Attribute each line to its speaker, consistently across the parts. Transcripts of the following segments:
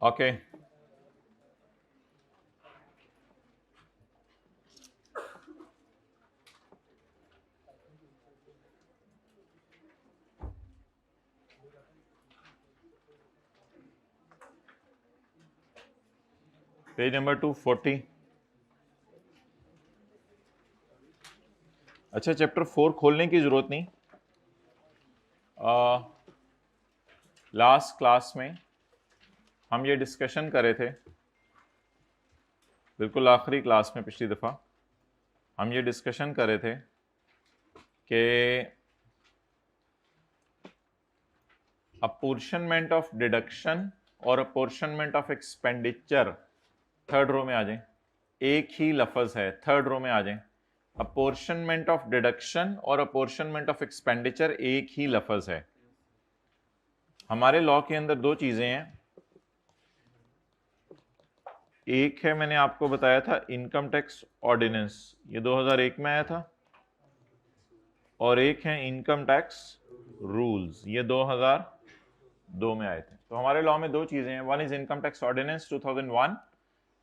Speaker 1: Okay page number 240। अच्छा, chapter 4 खोलने की जरूरत नहीं। लास्ट क्लास में हम ये डिस्कशन कर रहे थे, बिल्कुल आखिरी क्लास में पिछली दफ़ा हम ये डिस्कशन कर रहे थे कि अपोर्शनमेंट ऑफ डिडक्शन और apportionment of expenditure third row में आ जाए, एक ही लफ्ज़ है, थर्ड रो में आ जाए। अपोर्शनमेंट ऑफ डिडक्शन और अपोर्शनमेंट ऑफ एक्सपेंडिचर एक ही लफ्ज़ है। हमारे लॉ के अंदर दो चीज़ें हैं, एक है मैंने आपको बताया था इनकम टैक्स ऑर्डिनेंस, ये 2001 में आया था, और एक है इनकम टैक्स रूल्स, ये 2002 में आए थे। तो हमारे लॉ में दो चीजें हैं, one is income tax ordinance 2001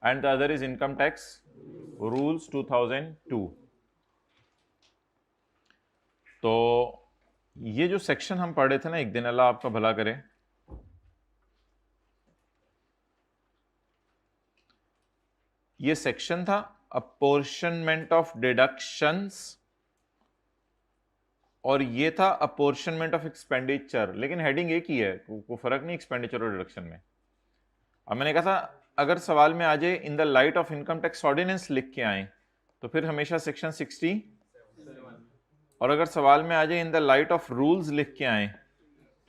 Speaker 1: and the other is income tax rules 2002। तो ये जो सेक्शन हम पढ़ रहे थे ना एक दिन, अल्लाह आपका भला करे, ये सेक्शन था अपोर्शनमेंट ऑफ डिडक्शंस और ये था अपोर्शनमेंट ऑफ एक्सपेंडिचर, लेकिन हेडिंग एक ही है, कोई फर्क नहीं एक्सपेंडिचर और डिडक्शन में। अब मैंने कहा था अगर सवाल में आ जाए in the light of income tax ordinance लिख के आए तो फिर हमेशा सेक्शन 60, और अगर सवाल में आ जाए in the light of rules लिख के आए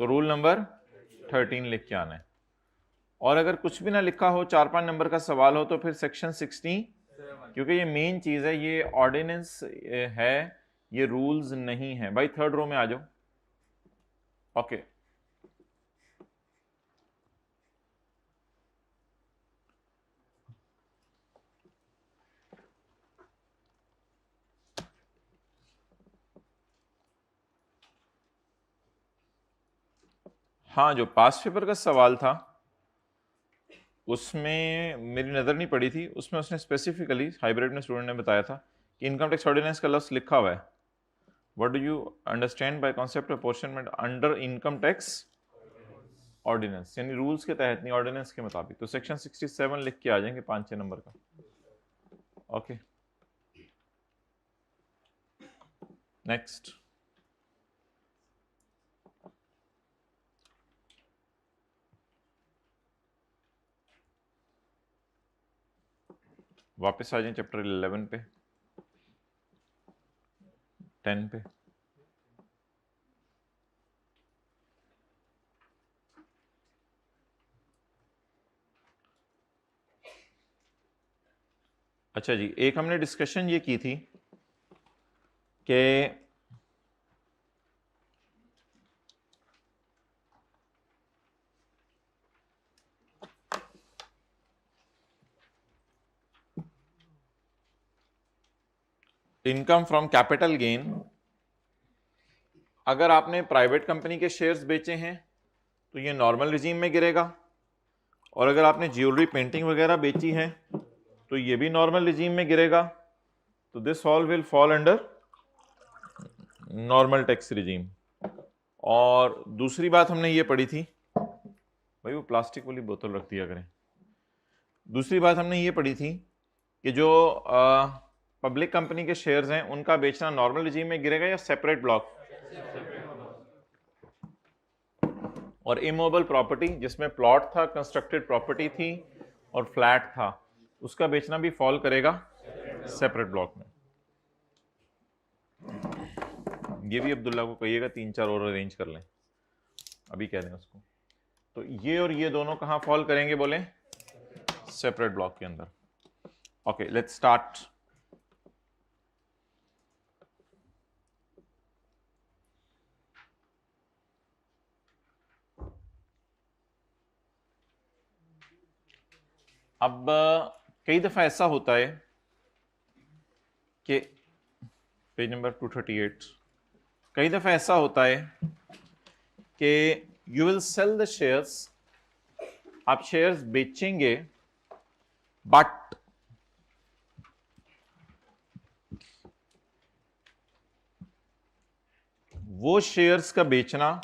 Speaker 1: तो रूल नंबर 13 लिख के आना है, और अगर कुछ भी ना लिखा हो, 4-5 नंबर का सवाल हो, तो फिर सेक्शन 60, क्योंकि ये मेन चीज है, ये ऑर्डिनेंस है, ये रूल्स नहीं है। भाई थर्ड रो में आ जाओ। ओके हाँ, जो पास्ट पेपर का सवाल था उसमें मेरी नज़र नहीं पड़ी थी, उसमें उसने स्पेसिफिकली हाइब्रिड में स्टूडेंट ने बताया था कि इनकम टैक्स ऑर्डिनेंस का लफ्ज़ लिखा हुआ है। What do you understand by concept apportionment under income tax ordinance, यानी रूल्स के तहत नहीं, ऑर्डिनेंस के मुताबिक। तो सेक्शन 67 लिख के आ जाएंगे 5-6 नंबर का। Okay next. वापस आ जाएं चैप्टर 11 पे, 10 पे। अच्छा जी, एक हमने डिस्कशन ये की थी कि इनकम फ्रॉम कैपिटल गेन, अगर आपने प्राइवेट कंपनी के शेयर्स बेचे हैं तो ये नॉर्मल रिजीम में गिरेगा, और अगर आपने ज्वेलरी पेंटिंग वगैरह बेची है तो ये भी नॉर्मल रिजीम में गिरेगा। तो this all will fall under normal tax regime. और दूसरी बात हमने ये पढ़ी थी, भाई वो प्लास्टिक वाली बोतल रख दिया करें। दूसरी बात हमने ये पढ़ी थी कि जो पब्लिक कंपनी के शेयर्स हैं उनका बेचना नॉर्मल रिजीम में गिरेगा या सेपरेट ब्लॉक, और इमूवेबल प्रॉपर्टी जिसमें प्लॉट था, कंस्ट्रक्टेड प्रॉपर्टी थी और फ्लैट था, उसका बेचना भी फॉल करेगा सेपरेट ब्लॉक में। ये भी अब्दुल्ला को कहिएगा 3-4 और अरेंज कर लें, अभी कह दें उसको। तो ये और ये दोनों कहां फॉल करेंगे बोले, सेपरेट ब्लॉक के अंदर। Okay let's start. अब कई दफा ऐसा होता है कि पेज नंबर 238, कई दफा ऐसा होता है कि you will sell the shares आप शेयर्स बेचेंगे, बट वो शेयर्स का बेचना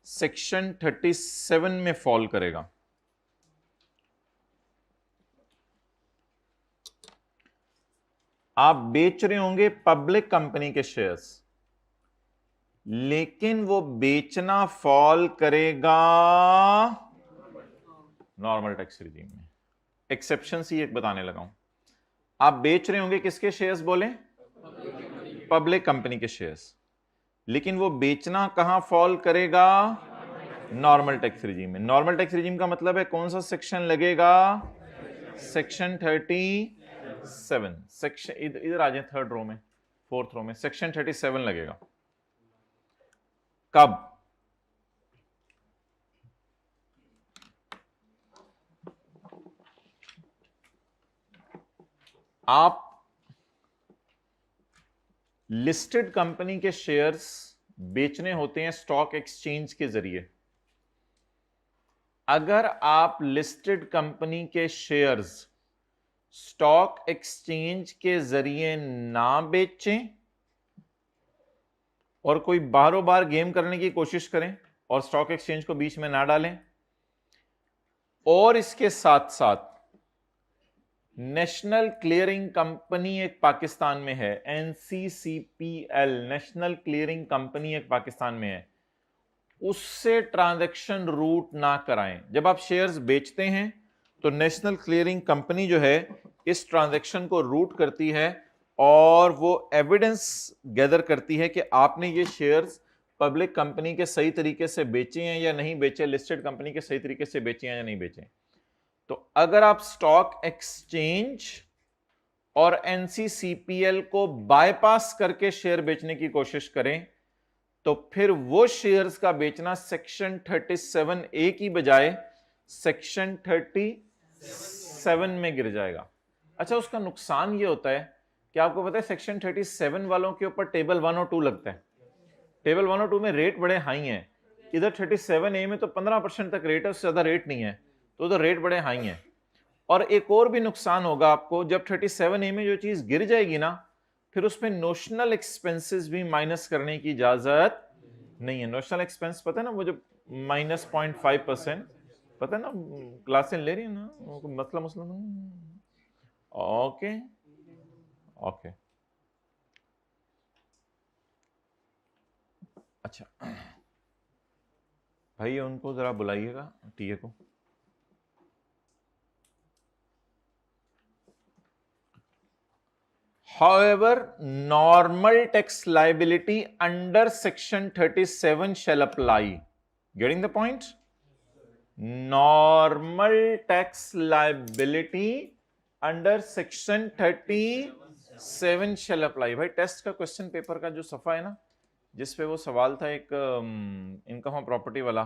Speaker 1: सेक्शन 37 में फॉल करेगा। आप बेच रहे होंगे पब्लिक कंपनी के शेयर्स, लेकिन वो बेचना फॉल करेगा नॉर्मल टैक्स रिजीम में। एक्सेप्शन ही एक बताने लगा हूं। आप बेच रहे होंगे किसके शेयर्स बोले? पब्लिक कंपनी के शेयर्स, लेकिन वो बेचना कहां फॉल करेगा? नॉर्मल टैक्स रिजीम में। नॉर्मल टैक्स रिजीम का मतलब है कौन सा सेक्शन लगेगा? सेक्शन 37। सेक्शन इधर आ जाए, थर्ड रो में, फोर्थ रो में सेक्शन 37 लगेगा। कब? आप लिस्टेड कंपनी के शेयर्स बेचने होते हैं स्टॉक एक्सचेंज के जरिए। अगर आप लिस्टेड कंपनी के शेयर्स स्टॉक एक्सचेंज के जरिए ना बेचें और कोई बारों बार गेम करने की कोशिश करें और स्टॉक एक्सचेंज को बीच में ना डालें, और इसके साथ साथ नेशनल क्लियरिंग कंपनी एक पाकिस्तान में है, NCCPL, नेशनल क्लियरिंग कंपनी एक पाकिस्तान में है, उससे ट्रांजैक्शन रूट ना कराएं। जब आप शेयर्स बेचते हैं तो नेशनल क्लियरिंग कंपनी जो है इस ट्रांजैक्शन को रूट करती है और वो एविडेंस गैदर करती है कि आपने ये शेयर्स पब्लिक कंपनी के सही तरीके से बेचे हैं या नहीं बेचे, लिस्टेड कंपनी के सही तरीके से बेचे हैं या नहीं बेचे। तो अगर आप स्टॉक एक्सचेंज और NCCPL को बायपास करके शेयर बेचने की कोशिश करें तो फिर वो शेयर्स का बेचना सेक्शन 37A की बजाय सेक्शन 37 में गिर जाएगा। अच्छा, उसका नुकसान ये होता है कि आपको पता है सेक्शन 37 वालों के ऊपर टेबल 1 और 2 लगता है। टेबल 1 और 2 में रेट बड़े हाई हैं, इधर 37A में तो 15% तक रेट है, उससे ज्यादा रेट नहीं है, तो उधर रेट बड़े हाई हैं। और एक और भी नुकसान होगा आपको, जब 37A में जो चीज गिर जाएगी ना, फिर उसमें नोशनल एक्सपेंसेस भी माइनस करने की इजाजत नहीं है। नोशनल एक्सपेंस पता है ना, वो जो -0.5%, पता है ना, क्लासें ले रही है ना, मसला मसला। ओके ओके, अच्छा भाई उनको जरा बुलाइएगा, टीए को। However, normal tax liability under section 37 shall apply. Getting the point? Normal tax liability under section 37 shall apply. भाई टेस्ट का क्वेश्चन पेपर का जो सफा है ना, जिसपे वो सवाल था एक इनकम ऑफ प्रॉपर्टी वाला,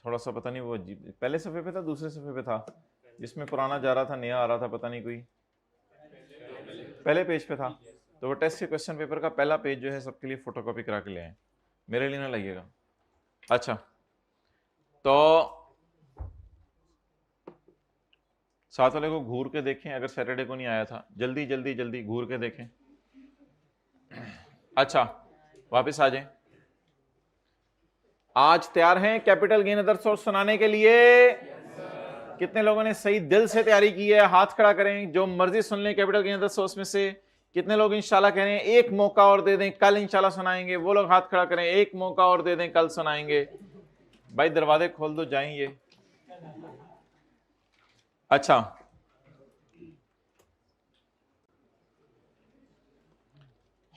Speaker 1: थोड़ा सा पता नहीं वो पहले सफे पे था दूसरे सफे पे था, जिसमें पुराना जा रहा था नया आ रहा था, पता नहीं कोई पहले पेज पे था। तो वो टेस्ट के क्वेश्चन पेपर का पहला पेज जो है सबके लिए फोटोकॉपी करा के ले आए, मेरे लिए ना लगिएगा। अच्छा, तो साथ वाले को घूर के देखें, अगर सैटरडे को नहीं आया था, जल्दी जल्दी जल्दी घूर के देखें। अच्छा, वापस आ जाएं। आज तैयार हैं कैपिटल गेन अदर सोर्स सुनाने के लिए? कितने लोगों ने सही दिल से तैयारी की है? हाथ खड़ा करें, जो मर्जी सुन लें कैपिटल गेन अदर सोर्स में से। कितने लोग इंशाल्लाह कह रहे हैं एक मौका और दे दें, कल इंशाल्लाह सुनाएंगे? वो लोग हाथ खड़ा करें, एक मौका और दे दें, कल सुनाएंगे। भाई दरवाजे खोल दो, जाएंगे। अच्छा,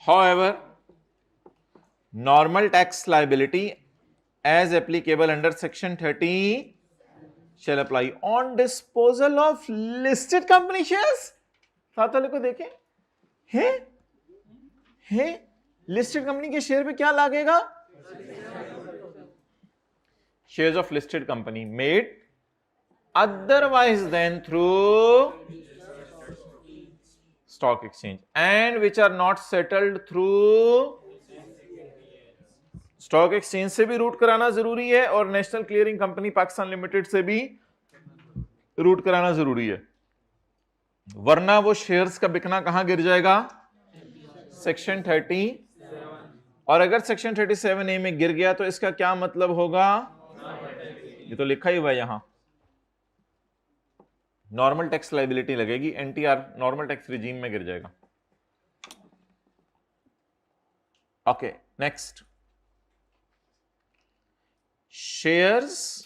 Speaker 1: however, normal tax liability as applicable under section 30 shall apply on disposal of listed company shares. साथ वाले को देखें, है लिस्टेड कंपनी के शेयर पे क्या लागेगा? Shares of listed company made otherwise than through stock exchange and which are not settled through stock exchange से भी रूट कराना जरूरी है और national clearing company Pakistan limited से भी रूट कराना जरूरी है, वरना वो शेयर्स का बिकना कहां गिर जाएगा? सेक्शन 30। और अगर सेक्शन 37A में गिर गया तो इसका क्या मतलब होगा? ये तो लिखा ही हुआ है यहां, नॉर्मल टैक्स लाइबिलिटी लगेगी, एनटीआर नॉर्मल टैक्स रिजीम में गिर जाएगा। ओके, नेक्स्ट, शेयर्स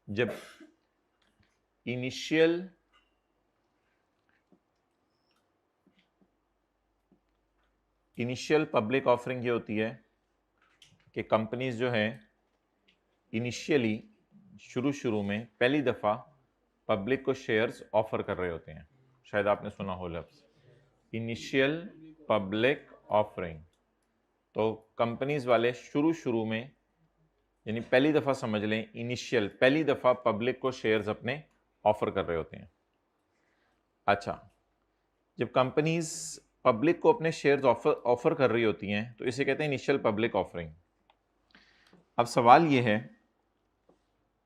Speaker 1: जब इनिशियल पब्लिक ऑफरिंग ये होती है कि कंपनीज जो है इनिशियली शुरू में पहली दफा पब्लिक को शेयर्स ऑफर कर रहे होते हैं। शायद आपने सुना हो लफ्ज इनिशियल पब्लिक ऑफरिंग। तो कंपनीज वाले शुरू में, यानी पहली दफा समझ लें, इनिशियल पहली दफा पब्लिक को शेयर्स अपने ऑफर कर रहे होते हैं। अच्छा, जब कंपनीज पब्लिक को अपने शेयर्स ऑफर कर रही होती हैं तो इसे कहते हैं इनिशियल पब्लिक ऑफरिंग। अब सवाल यह है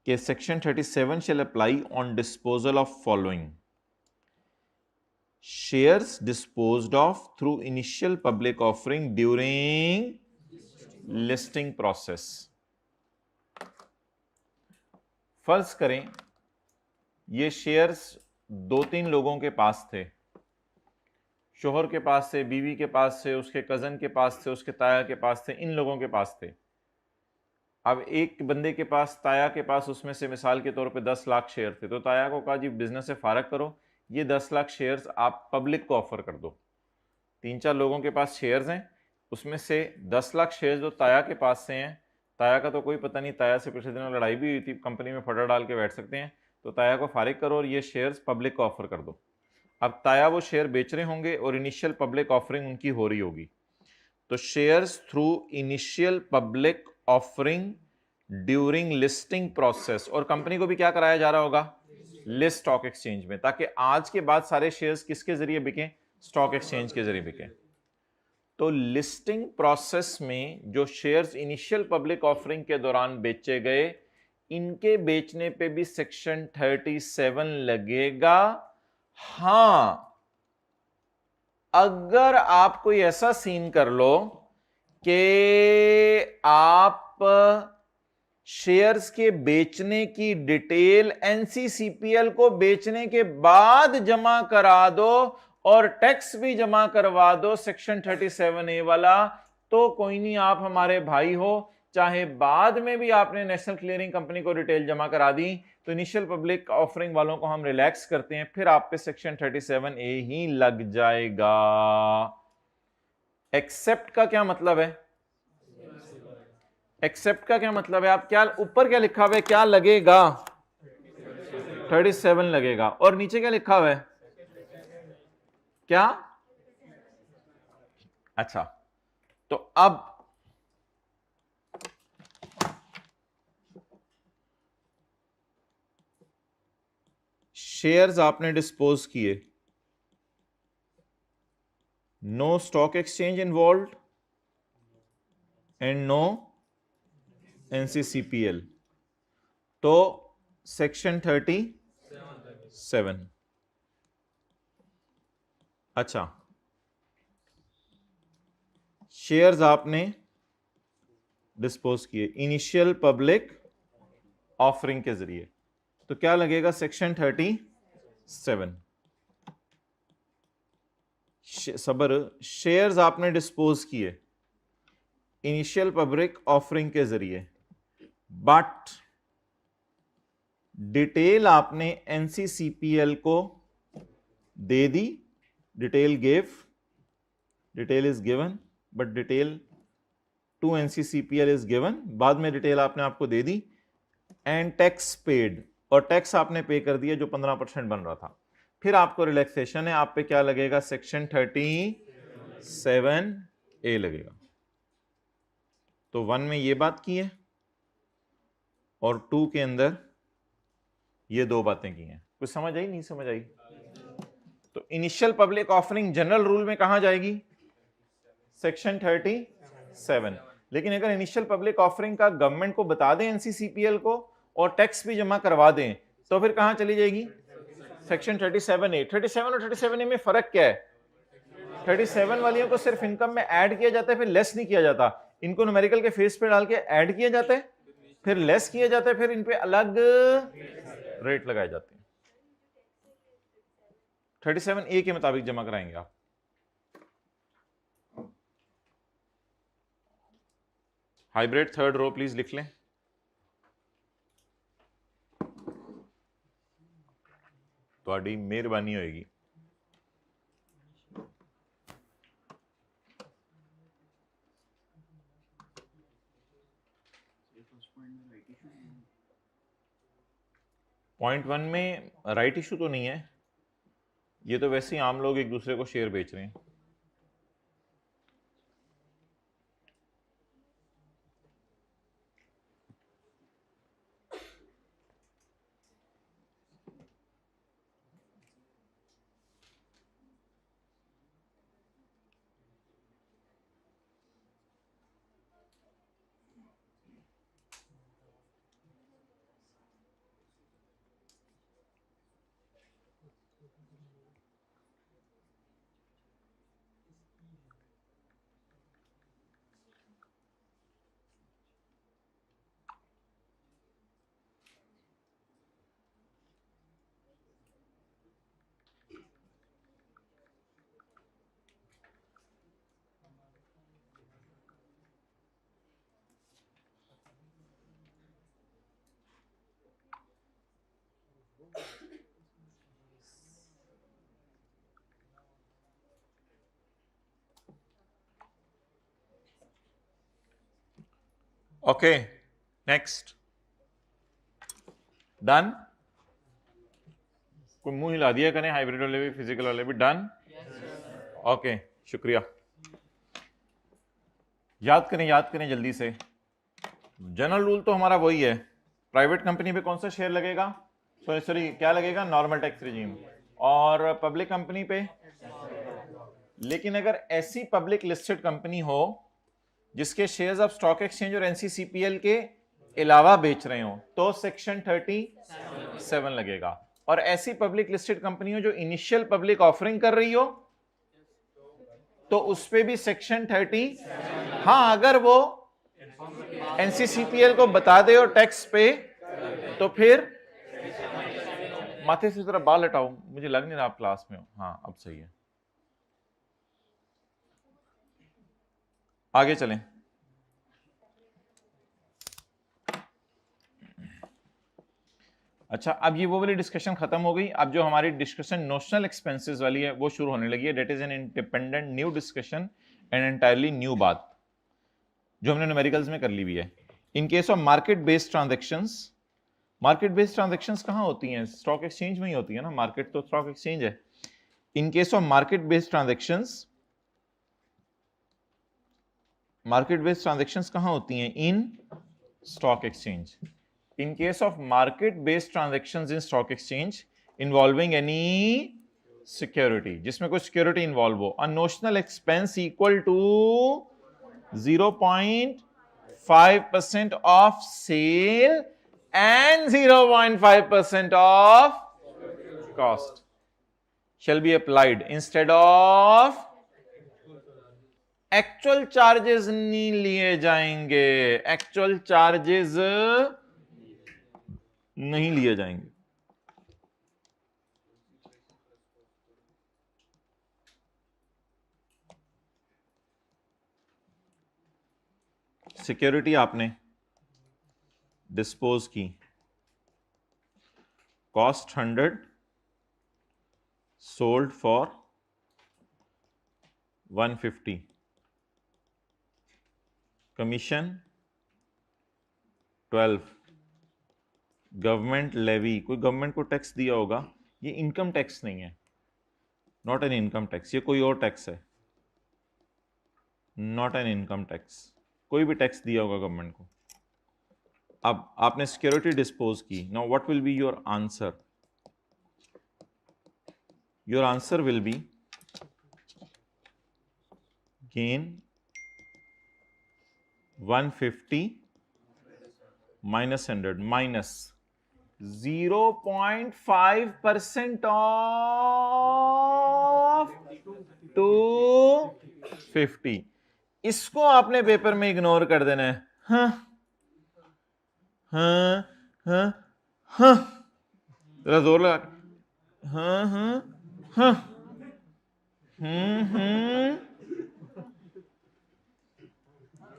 Speaker 1: कि section 37 shall apply on disposal of following shares disposed of through initial public offering during listing process. फर्ज करें ये शेयर्स 2-3 लोगों के पास थे, शोहर के पास थे, बीवी के पास थे, उसके कजन के पास थे, उसके ताया के पास थे, इन लोगों के पास थे। अब एक बंदे के पास, ताया के पास, उसमें से मिसाल के तौर पे 10 लाख शेयर थे, तो ताया को कहा जी बिजनेस से फारग करो, ये 10 लाख शेयर्स आप पब्लिक को ऑफर कर दो। 3-4 लोगों के पास शेयर्स हैं, उसमें से 10 लाख शेयर्स जो ताया के पास से हैं, ताया का तो कोई पता नहीं, ताया से पिछले दिनों लड़ाई भी हुई थी, कंपनी में फटा डाल के बैठ सकते हैं, तो ताया को फारिग करो और ये शेयर्स पब्लिक को ऑफर कर दो। अब ताया वो शेयर बेच रहे होंगे और इनिशियल पब्लिक ऑफरिंग उनकी हो रही होगी, तो shares through initial public offering during listing process, और कंपनी को भी क्या कराया जा रहा होगा? लिस्ट स्टॉक एक्सचेंज में, ताकि आज के बाद सारे शेयर्स किसके जरिए बिके? स्टॉक एक्सचेंज के जरिए बिके। तो लिस्टिंग प्रोसेस में जो शेयर्स इनिशियल पब्लिक ऑफरिंग के दौरान बेचे गए, इनके बेचने पे भी सेक्शन 37 लगेगा। हां, अगर आप कोई ऐसा सीन कर लो कि आप शेयर्स के बेचने की डिटेल एनसीसीपीएल को बेचने के बाद जमा करा दो और टैक्स भी जमा करवा दो सेक्शन 37A वाला, तो कोई नहीं, आप हमारे भाई हो। चाहे बाद में भी आपने नेशनल क्लियरिंग कंपनी को डिटेल जमा करा दी, तो इनिशियल पब्लिक ऑफरिंग वालों को हम रिलैक्स करते हैं, फिर आप पे सेक्शन 37A ही लग जाएगा। एक्सेप्ट का क्या मतलब है? एक्सेप्ट का क्या मतलब है? आप क्या ऊपर क्या लिखा हुआ है, क्या लगेगा? 37 लगेगा। और नीचे क्या लिखा हुआ है? क्या? अच्छा, तो अब शेयर्स आपने डिस्पोज किए, no stock exchange involve and no NCCPL, तो सेक्शन 37। अच्छा, शेयर्स आपने डिस्पोज किए इनिशियल पब्लिक ऑफरिंग के जरिए, तो क्या लगेगा? सेक्शन 37। सबर, शेयर्स आपने डिस्पोज किए इनिशियल पब्लिक ऑफरिंग के जरिए, बट डिटेल आपने एनसीसीपीएल को दे दी, detail is given, but detail to NCCPL is given, बाद में डिटेल आपने आपको दे दी, एंड टैक्स पेड, और टैक्स आपने पे कर दिया जो 15% बन रहा था, फिर आपको रिलैक्सेशन है, आप पे क्या लगेगा? सेक्शन 37A लगेगा। तो 1 में ये बात की है और 2 के अंदर ये 2 बातें की हैं। कुछ समझ आई, नहीं समझ आई? तो initial public offering general rule में कहां जाएगी? सेक्शन 37। लेकिन अगर इनिशियल पब्लिक ऑफरिंग का गवर्नमेंट को बता दें एनसीसीपीएल को और टैक्स भी जमा करवा दें तो फिर कहां चली जाएगी? Section 37A। 37 और 37A में फर्क क्या है? 37 वालियों को सिर्फ इनकम में ऐड किया जाता है, फिर लेस नहीं किया जाता। इनको न्यूमेरिकल के फेस पे डाल के ऐड किया जाता है, फिर लेस किया जाता है, फिर इन पे अलग रेट लगाए जाते हैं। 37A के मुताबिक जमा कराएंगे आप। हाइब्रिड थर्ड रो प्लीज लिख लें। थोड़ी मेहरबानी होगी। पॉइंट 1 में राइट इशू तो नहीं है, ये तो वैसे ही आम लोग एक दूसरे को शेयर बेच रहे हैं। Okay, next. डन? कोई मुंह हिला दिया करें, हाइब्रिड वाले भी फिजिकल वाले भी। डन? ओके, शुक्रिया। याद करें जल्दी से। जनरल रूल तो हमारा वही है, प्राइवेट कंपनी पे कौन सा शेयर लगेगा? सॉरी क्या लगेगा? Normal tax regime. और पब्लिक कंपनी पे? लेकिन अगर ऐसी पब्लिक लिस्टेड कंपनी हो जिसके शेयर्स आप स्टॉक एक्सचेंज और एनसीसीपीएल के अलावा बेच रहे हो तो सेक्शन 37 लगेगा। और ऐसी पब्लिक लिस्टेड कंपनी हो जो इनिशियल पब्लिक ऑफरिंग कर रही हो तो उस पे भी सेक्शन 30। हाँ, अगर वो एनसीसीपीएल को बता दे और टैक्स पे तो फिर माथे से जरा बाल हटाओ, मुझे लग नहीं रहा आप क्लास में हो। हाँ, अब सही है। आगे चलें। अच्छा, अब ये वो वाली डिस्कशन खत्म हो गई। अब जो हमारी डिस्कशन नोशनल एक्सपेंसेस वाली है वो शुरू होने लगी है। That is an independent new discussion and entirely new बात जो हमने न्यूमेरिकल्स में कर ली हुई है। In case of market based transactions, market based transactions कहां होती हैं? स्टॉक एक्सचेंज में ही होती है ना, मार्केट तो स्टॉक एक्सचेंज है। In case of market based transactions, market based transactions कहां होती हैं? In stock exchange. In case of market-based transactions in stock exchange involving any security, जिसमें कोई security involve हो, a notional expense equal to 0.5% of sale and 0.5% of cost shall be applied instead of actual charges नहीं लिए जाएंगे, actual charges नहीं लिए जाएंगे। Security आपने डिस्पोज की, cost 100, sold for 150, commission 12, government levy, कोई गवर्नमेंट को टैक्स दिया होगा, ये इनकम टैक्स नहीं है, नॉट एन इनकम टैक्स, ये कोई और टैक्स है, नॉट एन इनकम टैक्स। कोई भी टैक्स दिया होगा गवर्नमेंट को, अब आपने सिक्योरिटी डिस्पोज की, now what will be your answer? Your answer will be gain 150 minus 100 minus 0.5% of 250। इसको आपने पेपर में इग्नोर कर देना है। हाँ हाँ हाँ हाँ, जरा जोर लगा, हाँ हाँ हाँ,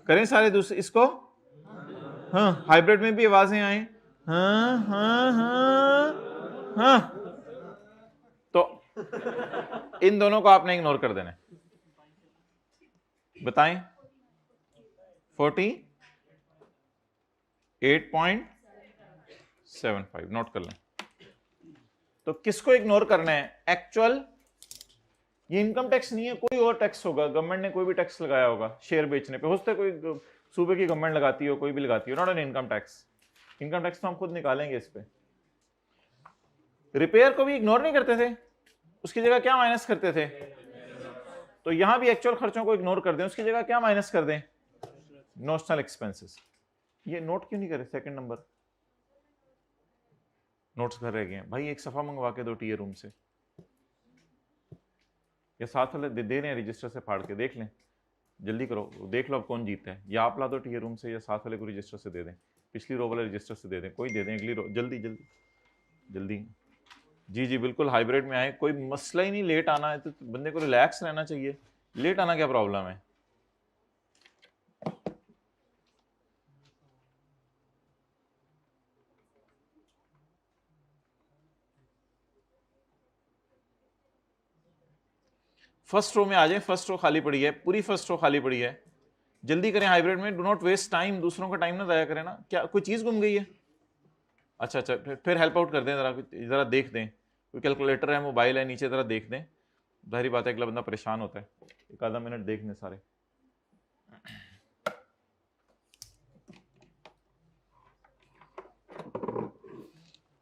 Speaker 1: करें सारे दूसरे इसको, हाँ हाइब्रिड में भी आवाजें आए, हाँ हाँ हाँ हाँ, तो इन दोनों को आपने इग्नोर कर देना है। बताएं 48.75 नोट कर लें। तो किसको इग्नोर करना है? एक्चुअल, ये इनकम टैक्स नहीं है, कोई और टैक्स होगा, गवर्नमेंट ने कोई भी टैक्स लगाया होगा शेयर बेचने पे, हो सकता है कोई सूबे की गवर्नमेंट लगाती हो, कोई भी लगाती हो, not an income tax. Income tax तो हम खुद निकालेंगे इस पे। रिपेयर को भी इग्नोर नहीं करते थे, उसकी जगह क्या माइनस करते थे? तो यहां भी एक्चुअल खर्चों को इग्नोर कर दें, उसकी जगह क्या माइनस कर दें? Notional expenses. ये नोट क्यों नहीं करे? सेकंड नंबर नोट्स घर रह गए हैं भाई, एक सफा मंगवा के दो टीए रूम से, या साथ वाले दे रहे हैं रजिस्टर से फाड़ के, देख लें, जल्दी करो, देख लो अब कौन जीतता है, या आप ला दो टीए रूम से, या साथ वाले को रजिस्टर से दे दें, पिछली रो वाले रजिस्टर से दे दें, कोई दे दें अगली रो, जल्दी जल्दी जल्दी। जी जी बिल्कुल, हाइब्रिड में आए, कोई मसला ही नहीं, लेट आना है तो बंदे को रिलैक्स रहना चाहिए, लेट आना क्या प्रॉब्लम है? फर्स्ट रो में आ जाए, फर्स्ट रो खाली पड़ी है, पूरी फर्स्ट रो खाली पड़ी है, जल्दी करें हाइब्रिड में, डू नॉट वेस्ट टाइम, दूसरों का टाइम ना जाया करें ना। क्या कोई चीज गुम गई है? अच्छा अच्छा, फिर हेल्प आउट कर दें, जरा देख दें, कोई कैलकुलेटर है, मोबाइल है नीचे, जरा देख दें, जाहिर बात है अगला बंदा परेशान होता है, एक आधा मिनट देख लें सारे।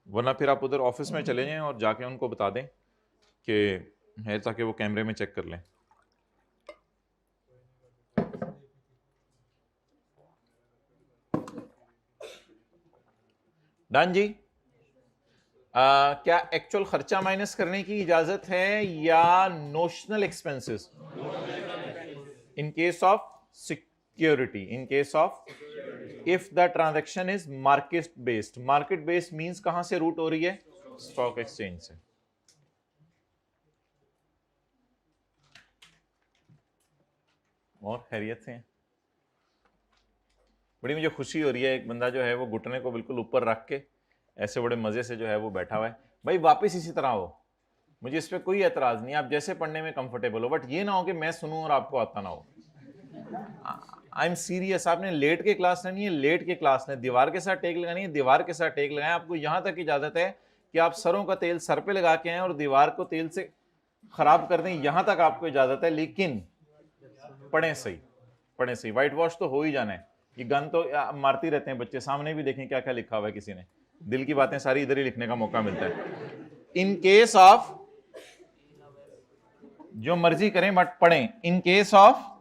Speaker 1: वरना फिर आप उधर ऑफिस में चले जाएं और जाके उनको बता दें कि है, ताकि वो कैमरे में चेक कर लें। डन जी। क्या एक्चुअल खर्चा माइनस करने की इजाजत है या notional expenses? In case of security, in case of if the transaction is market based. Market based means कहां से रूट हो रही है? स्टॉक एक्सचेंज से। और खैरियत से हैं? बड़ी मुझे खुशी हो रही है, एक बंदा जो है वो घुटने को बिल्कुल ऊपर रख के ऐसे बड़े मजे से जो है वो बैठा हुआ है। भाई वापस इसी तरह हो, मुझे इस पर कोई एतराज नहीं, आप जैसे पढ़ने में कंफर्टेबल हो, बट ये ना हो कि मैं सुनूं और आपको आता ना हो। आई एम सीरियस, आपने लेट के क्लास लेनी है, लेट के क्लास लें, दीवार के साथ टेक लगानी है, दीवार के साथ टेक लगाएं। आपको यहां तक इजाजत है कि आप सरों का तेल सर पे लगा के आए और दीवार को तेल से खराब कर दें, यहां तक आपको इजाजत है, लेकिन पढ़ें सही, पढ़ें सही। व्हाइट वॉश तो हो ही जाना है, ये गन तो मारती रहते हैं बच्चे, सामने भी देखें क्या क्या लिखा हुआ है किसी ने, दिल की बातें सारी इधर ही लिखने का मौका मिलता है। इन केस ऑफ, जो मर्जी करें बट पढ़ें, इन case of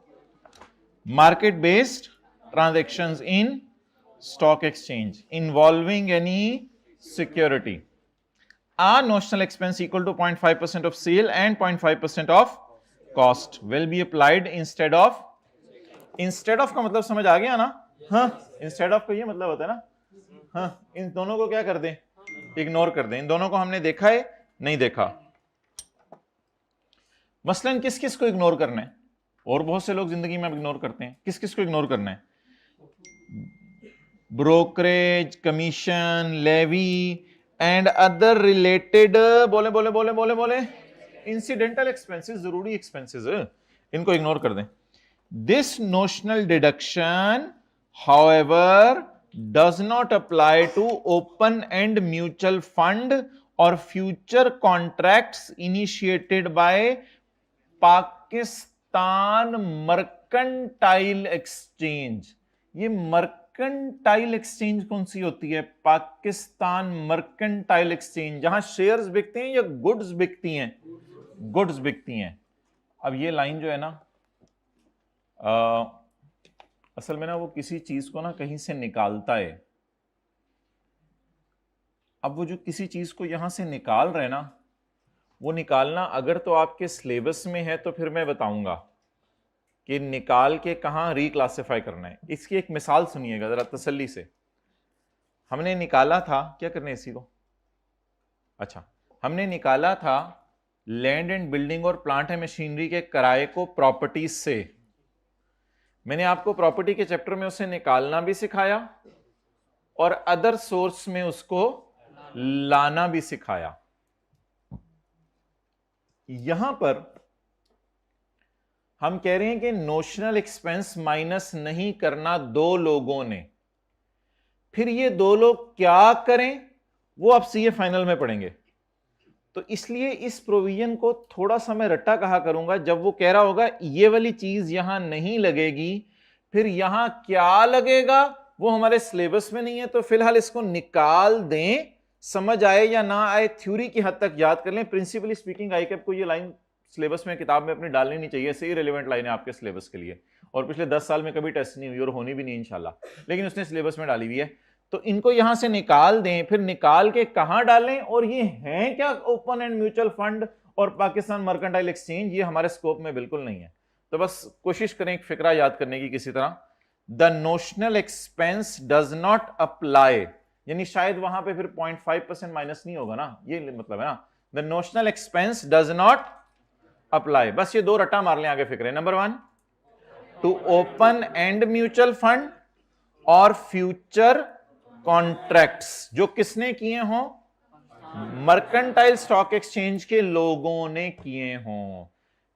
Speaker 1: market based transactions in stock exchange involving any security, a notional expense equal to 0.5% of sale and 0.5% of cost will be applied instead of, instead of का मतलब समझ आ गया ना? हाँ, instead of का ये मतलब होता है ना, हाँ, इन दोनों को क्या कर दें? इग्नोर कर दें। इन दोनों को हमने देखा है? नहीं देखा। मसलन किस किस को इग्नोर करना है? और बहुत से लोग जिंदगी में इग्नोर करते हैं। किस किस को इग्नोर करना है? Brokerage, commission, levy and other related, बोले बोले बोले बोले बोले इंसिडेंटल एक्सपेंसेस, जरूरी एक्सपेंसेस, इनको इग्नोर कर दें। This notional deduction however does not apply to open end mutual fund और future contracts initiated by Pakistan mercantile exchange. ये मर्केंटाइल एक्सचेंज कौन सी होती है? पाकिस्तान मर्केंटाइल एक्सचेंज, जहां शेयर्स बिकते हैं या गुड्स बिकती हैं? गुड्स बिकती हैं। अब ये लाइन जो है ना, असल में ना वो किसी चीज को ना कहीं से निकालता है। अब वो जो किसी चीज को यहां से निकाल रहे हैं ना, वो निकालना अगर तो आपके सिलेबस में है तो फिर मैं बताऊंगा कि निकाल के कहां रिक्लासिफाई करना है। इसकी एक मिसाल सुनिएगा जरा तसल्ली से। हमने निकाला था, क्या करने इसी को, अच्छा, हमने निकाला था लैंड एंड बिल्डिंग और प्लांट एंड मशीनरी के किराए को प्रॉपर्टीज से। मैंने आपको प्रॉपर्टी के चैप्टर में उसे निकालना भी सिखाया और अदर सोर्स में उसको लाना भी सिखाया। यहां पर हम कह रहे हैं कि नोशनल एक्सपेंस माइनस नहीं करना दो लोगों ने। फिर ये दो लोग क्या करें वो आप सीए फाइनल में पढ़ेंगे। तो इसलिए इस प्रोविजन को थोड़ा सा मैं रट्टा कहा करूंगा। जब वो कह रहा होगा ये वाली चीज यहां नहीं लगेगी, फिर यहां क्या लगेगा वो हमारे सिलेबस में नहीं है, तो फिलहाल इसको निकाल दें। समझ आए या ना आए, थ्योरी की हद तक याद कर लें। प्रिंसिपली स्पीकिंग आईकैप को ये लाइन सिलेबस में किताब में अपनी डालनी नहीं चाहिए, ऐसे ही रिलेवेंट लाइन है आपके सिलेबस के लिए, और पिछले 10 साल में कभी टेस्ट नहीं हुई और होनी भी नहीं इंशाल्लाह, लेकिन उसने सिलेबस में डाली हुई है। तो इनको यहां से निकाल दें, फिर निकाल के कहां डालें, और ये हैं क्या ओपन एंड म्यूचुअल फंड और पाकिस्तान मर्केंटाइल एक्सचेंज, ये हमारे स्कोप में बिल्कुल नहीं है। तो बस कोशिश करें एक फिक्रा याद करने की किसी तरह। The notional expense does not apply, यानी शायद वहां पे फिर 0.5% माइनस नहीं होगा ना, ये मतलब है ना। The notional expense does not apply, बस ये दो रट्टा मार लें आगे फिक्रे। Number 1, to open end mutual fund और फ्यूचर कॉन्ट्रैक्ट्स, जो किसने किए हों? मर्केंटाइल स्टॉक एक्सचेंज के लोगों ने किए हों।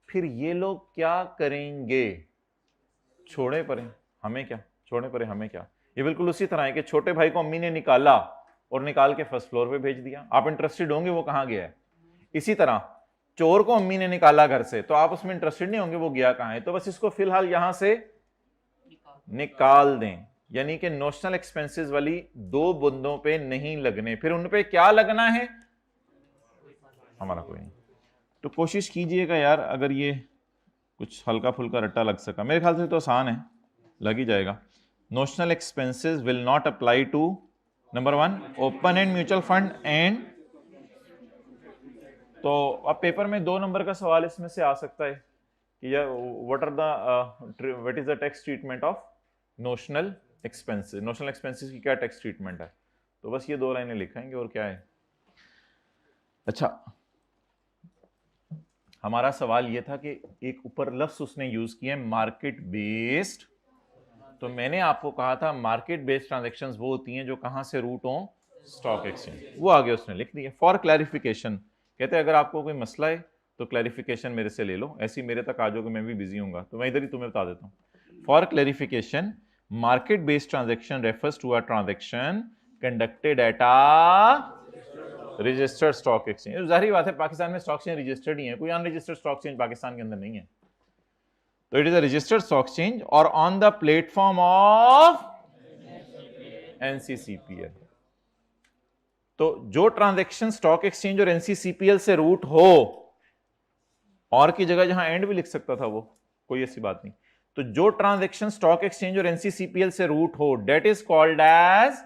Speaker 1: फिर ये लोग क्या करेंगे? छोड़े परे हमें क्या, छोड़े परे हमें क्या। ये बिल्कुल उसी तरह है कि छोटे भाई को अम्मी ने निकाला और निकाल के फर्स्ट फ्लोर पे भेज दिया। आप इंटरेस्टेड होंगे वो कहां गया है। इसी तरह चोर को अम्मी ने निकाला घर से, तो आप उसमें इंटरेस्टेड नहीं होंगे वो गया कहां है। तो बस इसको फिलहाल यहां से निकाल दें, यानी कि नोशनल एक्सपेंसेस वाली दो बंदों पे नहीं लगने। फिर उन पे क्या लगना है? हमारा कोई नहीं। तो कोशिश कीजिएगा यार, अगर ये कुछ हल्का फुल्का रट्टा लग सका, मेरे ख्याल से तो आसान है, लग ही जाएगा। Notional expenses will not apply to number 1 open end mutual fund and, तो अब पेपर में 2 नंबर का सवाल इसमें से आ सकता है कि what is the tax treatment of notional expenses. Notional expenses की क्या टैक्स ट्रीटमेंट है? तो बस ये 2 लाइनें लिखेंगे और क्या है। अच्छा, हमारा सवाल यह था कि एक ऊपर लफ्ज उसने यूज किया मार्केट बेस्ड। तो मैंने आपको कहा था मार्केट बेस्ड ट्रांजैक्शंस वो होती हैं जो कहां से रूट हो? Stock exchange. वो आगे उसने लिख दिया फॉर क्लैरिफिकेशन। कहते हैं अगर आपको कोई मसला है तो क्लैरिफिकेशन मेरे से ले लो, ऐसी मेरे तक आ जाओगे, मैं भी बिजी हूंगा, तो मैं इधर ही तुम्हें बता देता हूं। For clarification, market based transaction refers to a transaction conducted at a registered stock exchange. जाहिर बात है पाकिस्तान में स्टॉक एक्सचेंज रजिस्टर्ड ही है, कोई अनरजिस्टर्ड स्टॉक एक्सचेंज पाकिस्तान के अंदर नहीं है। तो it is a registered stock exchange और ऑन द प्लेटफॉर्म ऑफ एनसीसीपीएल। तो जो ट्रांजैक्शन स्टॉक एक्सचेंज और एनसीसीपीएल से रूट हो, और की जगह जहां एंड भी लिख सकता था वो, कोई ऐसी बात नहीं। तो जो ट्रांजैक्शन स्टॉक एक्सचेंज और एनसीसीपीएल से रूट हो, that is called as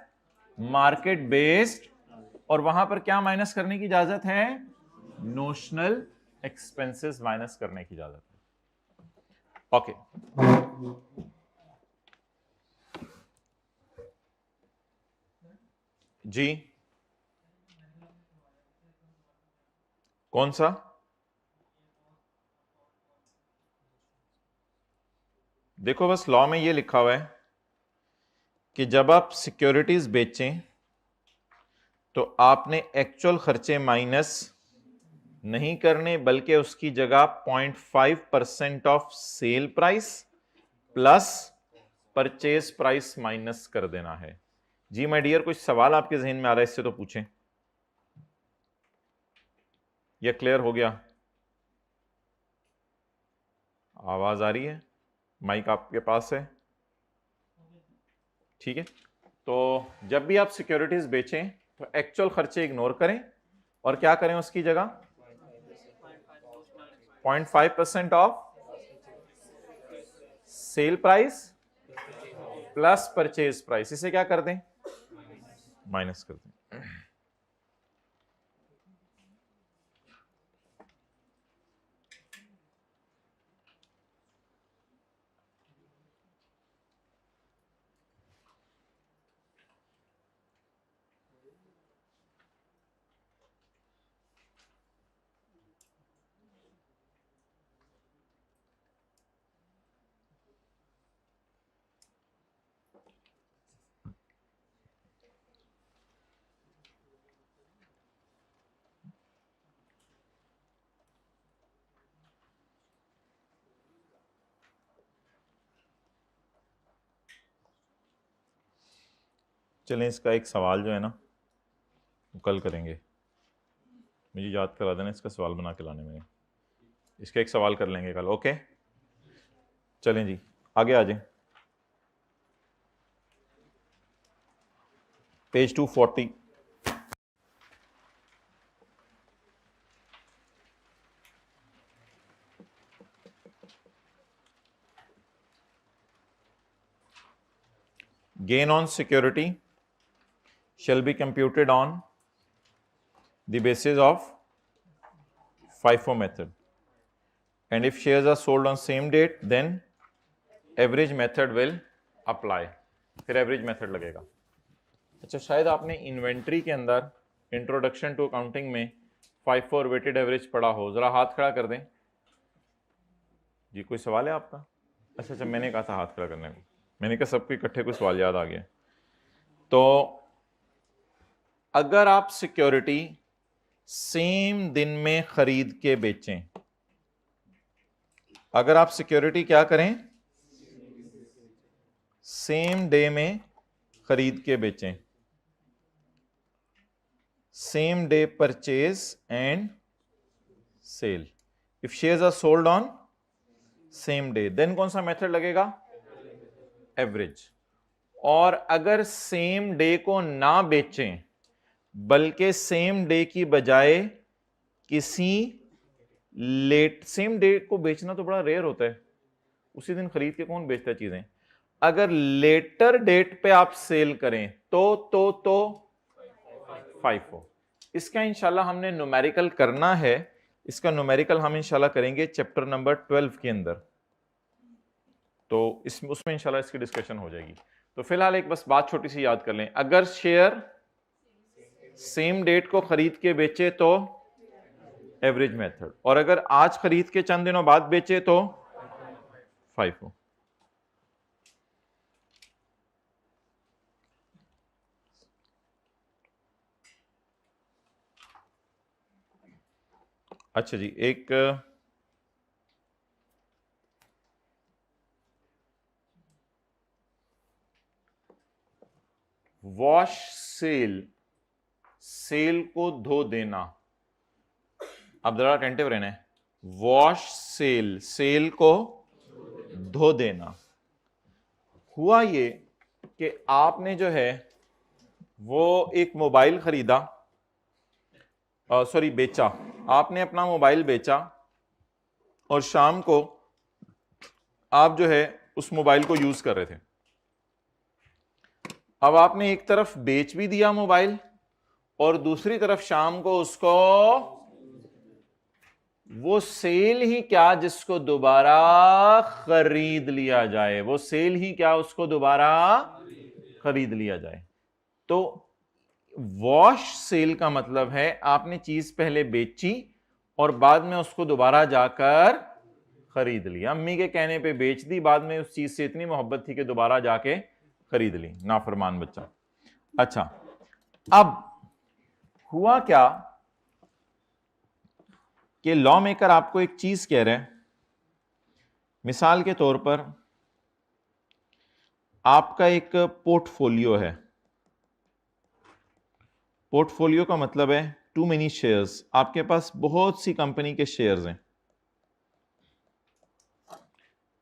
Speaker 1: market based. और वहां पर क्या माइनस करने की इजाजत है? नोशनल एक्सपेंसेस माइनस करने की इजाजत है। ओके, जी कौन सा? देखो बस लॉ में ये लिखा हुआ है कि जब आप सिक्योरिटीज बेचें तो आपने एक्चुअल खर्चे माइनस नहीं करने, बल्कि उसकी जगह 0.5% of sale price plus purchase price minus कर देना है। जी माय डियर, कुछ सवाल आपके जहन में आ रहा है इससे तो पूछें। यह क्लियर हो गया? आवाज आ रही है? माइक आपके पास है? ठीक है, तो जब भी आप सिक्योरिटीज बेचें तो एक्चुअल खर्चे इग्नोर करें और क्या करें उसकी जगह 0.5% of sale price plus purchase price, इसे क्या कर दें, माइनस कर दें। चलें, इसका एक सवाल जो है ना वो कल करेंगे, मुझे याद करा देना इसका सवाल बना के लाने में, इसका एक सवाल कर लेंगे कल। ओके चलें जी, आगे आ जाएं, page 240। gain on security shall be computed on the basis of FIFO method, and if shares are sold on same date then average method will apply। फिर एवरेज मेथड लगेगा। अच्छा, शायद आपने इन्वेंट्री के अंदर इंट्रोडक्शन टू अकाउंटिंग में FIFO और weighted average पढ़ा हो, जरा हाथ खड़ा कर दें जी। कोई सवाल है आपका? अच्छा, मैंने कहा था हाथ खड़ा करने को, मैंने कहा सबको इकट्ठे कोई सवाल याद आ गया। तो अगर आप सिक्योरिटी सेम दिन में खरीद के बेचें, अगर आप सिक्योरिटी क्या करें, सेम डे में खरीद के बेचें, same day purchase and sale, if shares are sold on same day then कौन सा मेथड लगेगा, एवरेज। और अगर सेम डे को ना बेचें बल्कि सेम डे की बजाय किसी लेट, सेम डे को बेचना तो बड़ा रेयर होता है, उसी दिन खरीद के कौन बेचता है चीजें, अगर लेटर डेट पे आप सेल करें तो FIFO। इसका इंशाल्लाह हमने न्यूमेरिकल करना है, इसका न्यूमेरिकल हम इंशाल्लाह करेंगे चैप्टर नंबर 12 के अंदर, तो उसमें इंशाल्लाह इसकी डिस्कशन हो जाएगी। तो फिलहाल एक बस बात छोटी सी याद कर लें, अगर शेयर सेम डेट को खरीद के बेचे तो एवरेज मेथड, और अगर आज खरीद के चंद दिनों बाद बेचे तो FIFO। अच्छा जी, एक वॉश सेल, सेल को धो देना, अब जरा अटेंटिव रहना है, वॉश सेल, सेल को धो देना। हुआ ये कि आपने जो है वो एक मोबाइल खरीदा, सॉरी बेचा, आपने अपना मोबाइल बेचा और शाम को आप जो है उस मोबाइल को यूज कर रहे थे। अब आपने एक तरफ बेच भी दिया मोबाइल और दूसरी तरफ शाम को उसको, वो सेल ही क्या जिसको दोबारा खरीद लिया जाए, वो सेल ही क्या उसको दोबारा खरीद लिया जाए। तो वॉश सेल का मतलब है आपने चीज पहले बेची और बाद में उसको दोबारा जाकर खरीद लिया, अम्मी के कहने पे बेच दी, बाद में उस चीज से इतनी मोहब्बत थी कि दोबारा जाके खरीद ली, नाफरमान बच्चा। अच्छा, अब हुआ क्या कि लॉ मेकर आपको एक चीज कह रहा है, मिसाल के तौर पर आपका एक पोर्टफोलियो है, पोर्टफोलियो का मतलब है टू मेनी शेयर्स, आपके पास बहुत सी कंपनी के शेयर्स हैं,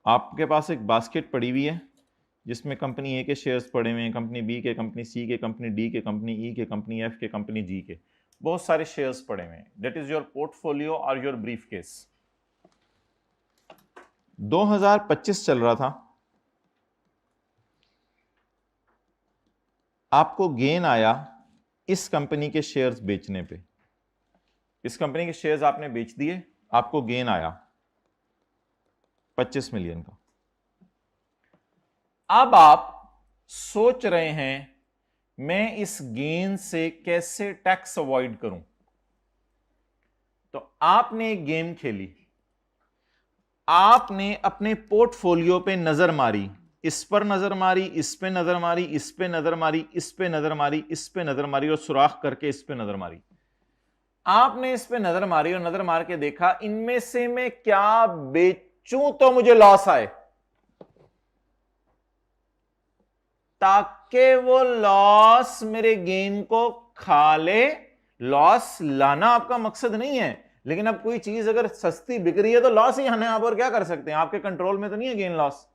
Speaker 1: आपके पास एक बास्केट पड़ी हुई है जिसमें कंपनी ए के शेयर्स पड़े हुए हैं, कंपनी बी के, कंपनी सी के, कंपनी डी के, कंपनी ई के, कंपनी एफ के, कंपनी जी के, बहुत सारे शेयर्स पड़े हुए हैं। दैट इज योर पोर्टफोलियो और योर ब्रीफ केस। 2025 चल रहा था, आपको गेन आया इस कंपनी के शेयर्स बेचने पे। इस कंपनी के शेयर्स आपने बेच दिए, आपको गेन आया 25 मिलियन का। अब आप सोच रहे हैं मैं इस गेन से कैसे टैक्स अवॉइड करूं। तो आपने एक गेम खेली, आपने अपने पोर्टफोलियो पे नजर मारी, इस पर नजर मारी, इस पे नजर मारी, इस पे नजर मारी, इस पे नजर मारी, इस पे नजर मारी और सुराख करके इस पे नजर मारी। आपने इस पे नजर मारी और नजर मार के देखा इनमें से मैं क्या बेचूं तो मुझे लॉस आए, ताकि वो लॉस मेरे गेन को खा ले। लॉस लाना आपका मकसद नहीं है, लेकिन अब कोई चीज अगर सस्ती बिक रही है तो लॉस ही आना है, आप और क्या कर सकते हैं, आपके कंट्रोल में तो नहीं है गेन लॉस।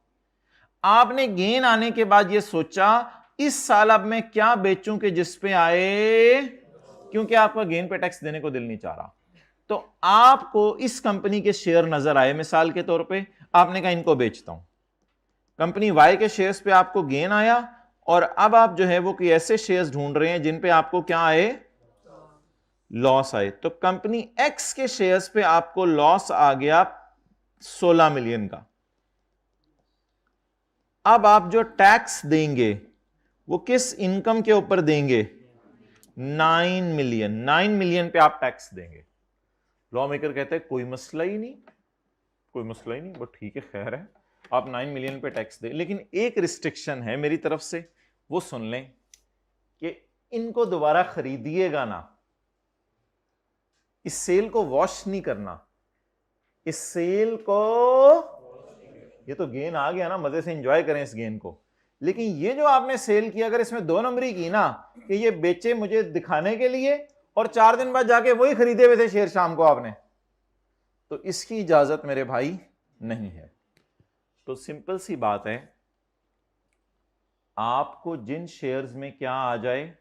Speaker 1: आपने गेन आने के बाद ये सोचा इस साल अब मैं क्या बेचूं कि जिस पे आए, क्योंकि आपका गेन पे टैक्स देने को दिल नहीं चाह रहा। तो आपको इस कंपनी के शेयर नजर आए मिसाल के तौर पे, आपने कहा इनको बेचता हूं। कंपनी वाई के शेयर्स पे आपको गेन आया और अब आप जो है वो कोई ऐसे शेयर्स ढूंढ रहे हैं जिन पे आपको क्या आए, लॉस आए। तो कंपनी एक्स के शेयर्स पे आपको लॉस आ गया 16 मिलियन का। अब आप जो टैक्स देंगे वो किस इनकम के ऊपर देंगे, 9 मिलियन। 9 मिलियन पे आप टैक्स देंगे। लॉ मेकर कहते हैं कोई मसला ही नहीं, कोई मसला ही नहीं, बट ठीक है, खैर है, आप 9 मिलियन पे टैक्स दें। लेकिन एक रिस्ट्रिक्शन है मेरी तरफ से, वो सुन लें कि इनको दोबारा खरीदिएगा ना, इस सेल को वॉश नहीं करना, इस सेल को, ये तो गेन आ गया ना, मजे से एंजॉय करें इस गेन को। लेकिन ये जो आपने सेल किया, अगर इसमें 2 नंबरी की ना कि ये बेचे मुझे दिखाने के लिए और 4 दिन बाद जाके वही खरीदे हुए थे शेयर शाम को आपने, तो इसकी इजाजत मेरे भाई नहीं है। तो सिंपल सी बात है, आपको जिन शेयर्स में क्या आ जाए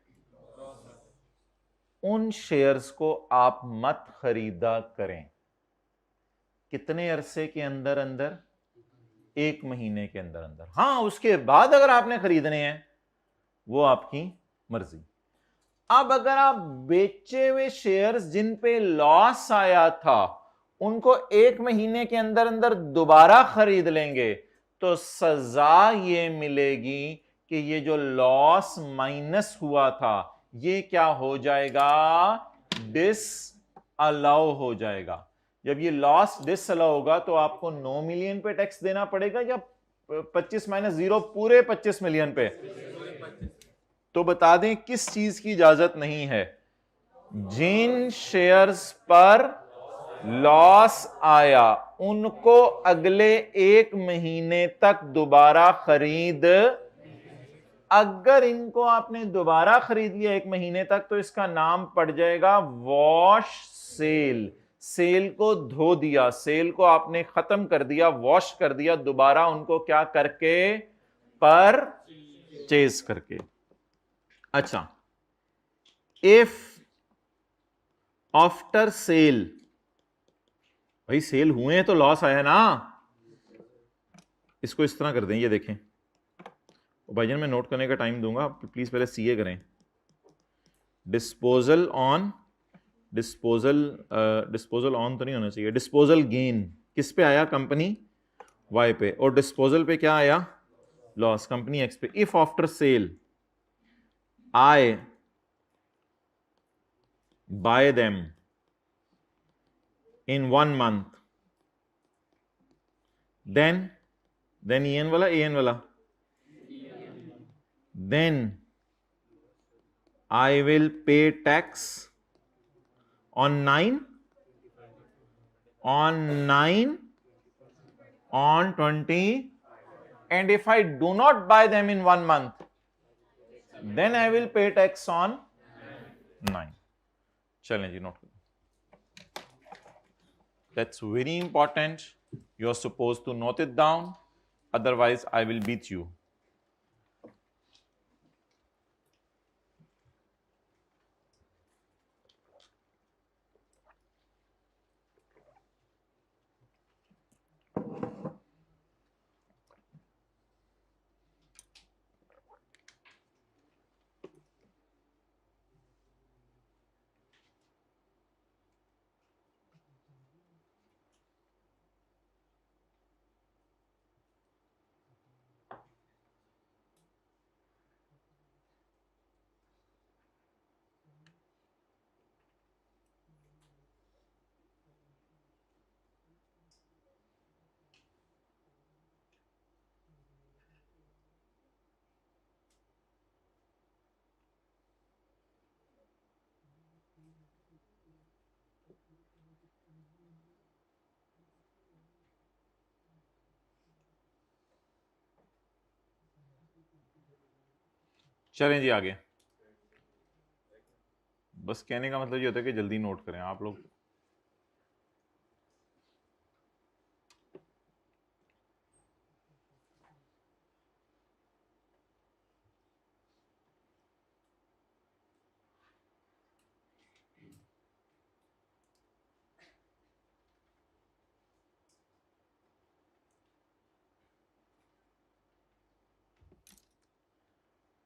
Speaker 1: उन शेयर्स को आप मत खरीदा करें। कितने अरसे के अंदर अंदर, 1 महीने के अंदर अंदर। हां, उसके बाद अगर आपने खरीदने हैं वो आपकी मर्जी। अब अगर आप बेचे हुए शेयर्स जिन पे लॉस आया था उनको 1 महीने के अंदर अंदर दोबारा खरीद लेंगे तो सजा ये मिलेगी कि ये जो लॉस माइनस हुआ था ये क्या हो जाएगा, डिस अलाउ हो जाएगा। जब ये लॉस डिस अलाउ होगा तो आपको 9 मिलियन पे टैक्स देना पड़ेगा या 25 माइनस 0 पूरे 25 मिलियन पे। तो बता दें किस चीज की इजाजत नहीं है, जिन शेयर्स पर लॉस आया उनको अगले 1 महीने तक दोबारा खरीद। अगर इनको आपने दोबारा खरीद लिया 1 महीने तक तो इसका नाम पड़ जाएगा वॉश सेल। सेल को धो दिया, सेल को आपने खत्म कर दिया, वॉश कर दिया, दोबारा उनको क्या करके, परचेज करके। अच्छा, इफ आफ्टर सेल, भाई सेल हुए हैं तो लॉस आया ना, इसको इस तरह कर दें, ये देखें भाईजान, मैं नोट करने का टाइम दूंगा, आप प्लीज पहले सीए करें। डिस्पोजल ऑन, डिस्पोजल ऑन तो नहीं होना चाहिए, डिस्पोजल गेन किस पे आया, कंपनी वाई पे, और डिस्पोजल पे क्या आया, लॉस कंपनी एक्स पे। If after sale I bye them in 1 month, then EN वाला, AN वाला, then I will pay tax on 9, on 9, on 20, and if I do not buy them in 1 month, then I will pay tax on 9. चलें जी, note करें। That's very important. You're supposed to note it down. Otherwise, I will beat you. चलें जी आगे। बस कहने का मतलब ये होता है कि जल्दी नोट करें आप लोग।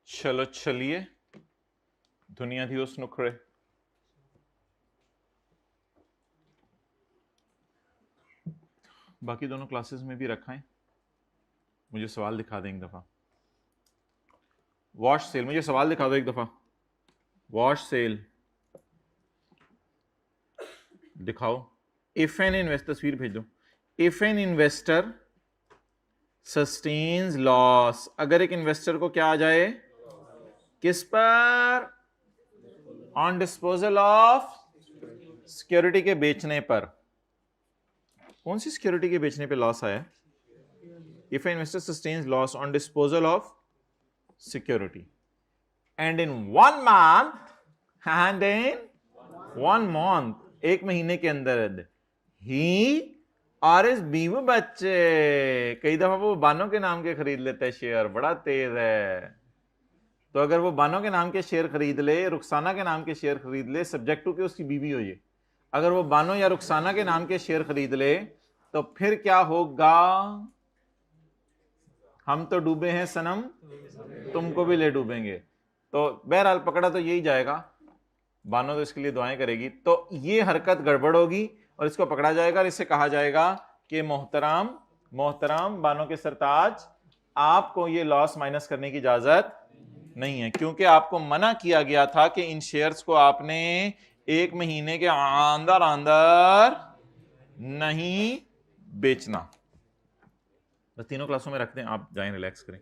Speaker 1: चलो चलिए, दुनिया थी उस नुखड़े। बाकी दोनों क्लासेस में भी रखा है। मुझे सवाल दिखा दें एक दफा। वॉश सेल, मुझे सवाल दिखा दो एक दफा। वॉश सेल दिखाओ। इफ एन इन्वेस्टर, तस्वीर भेजो। If an investor sustains loss, अगर एक इन्वेस्टर को क्या आ जाए, किस पर, ऑन डिस्पोजल ऑफ सिक्योरिटी के बेचने पर। कौन सी सिक्योरिटी के बेचने पे लॉस आया? If investor sustains loss on disposal of security and in 1 month, and in 1 month, एक महीने के अंदर ही और इस बीवी बच्चे, कई दफा वो बानो के नाम के खरीद लेता है शेयर, बड़ा तेज है। तो अगर वो बानो के नाम के शेयर खरीद ले, रुखसाना के नाम के शेयर खरीद ले, सब्जेक्ट टू कि उसकी बीवी हो ये, अगर वो बानो या रुखसाना के नाम के शेयर खरीद ले तो फिर क्या होगा? हम तो डूबे हैं सनम, तुमको भी ले डूबेंगे। तो बहरहाल पकड़ा तो यही जाएगा, बानो तो इसके लिए दुआएं करेगी। तो ये हरकत गड़बड़ होगी और इसको पकड़ा जाएगा और इसे कहा जाएगा कि मोहतराम, मोहतराम बानो के सरताज, आपको ये लॉस माइनस करने की इजाजत नहीं है, क्योंकि आपको मना किया गया था कि इन शेयर्स को आपने एक महीने के अंदर अंदर नहीं बेचना। बस तीनों क्लासों में रख दें, आप जाएं रिलैक्स करें।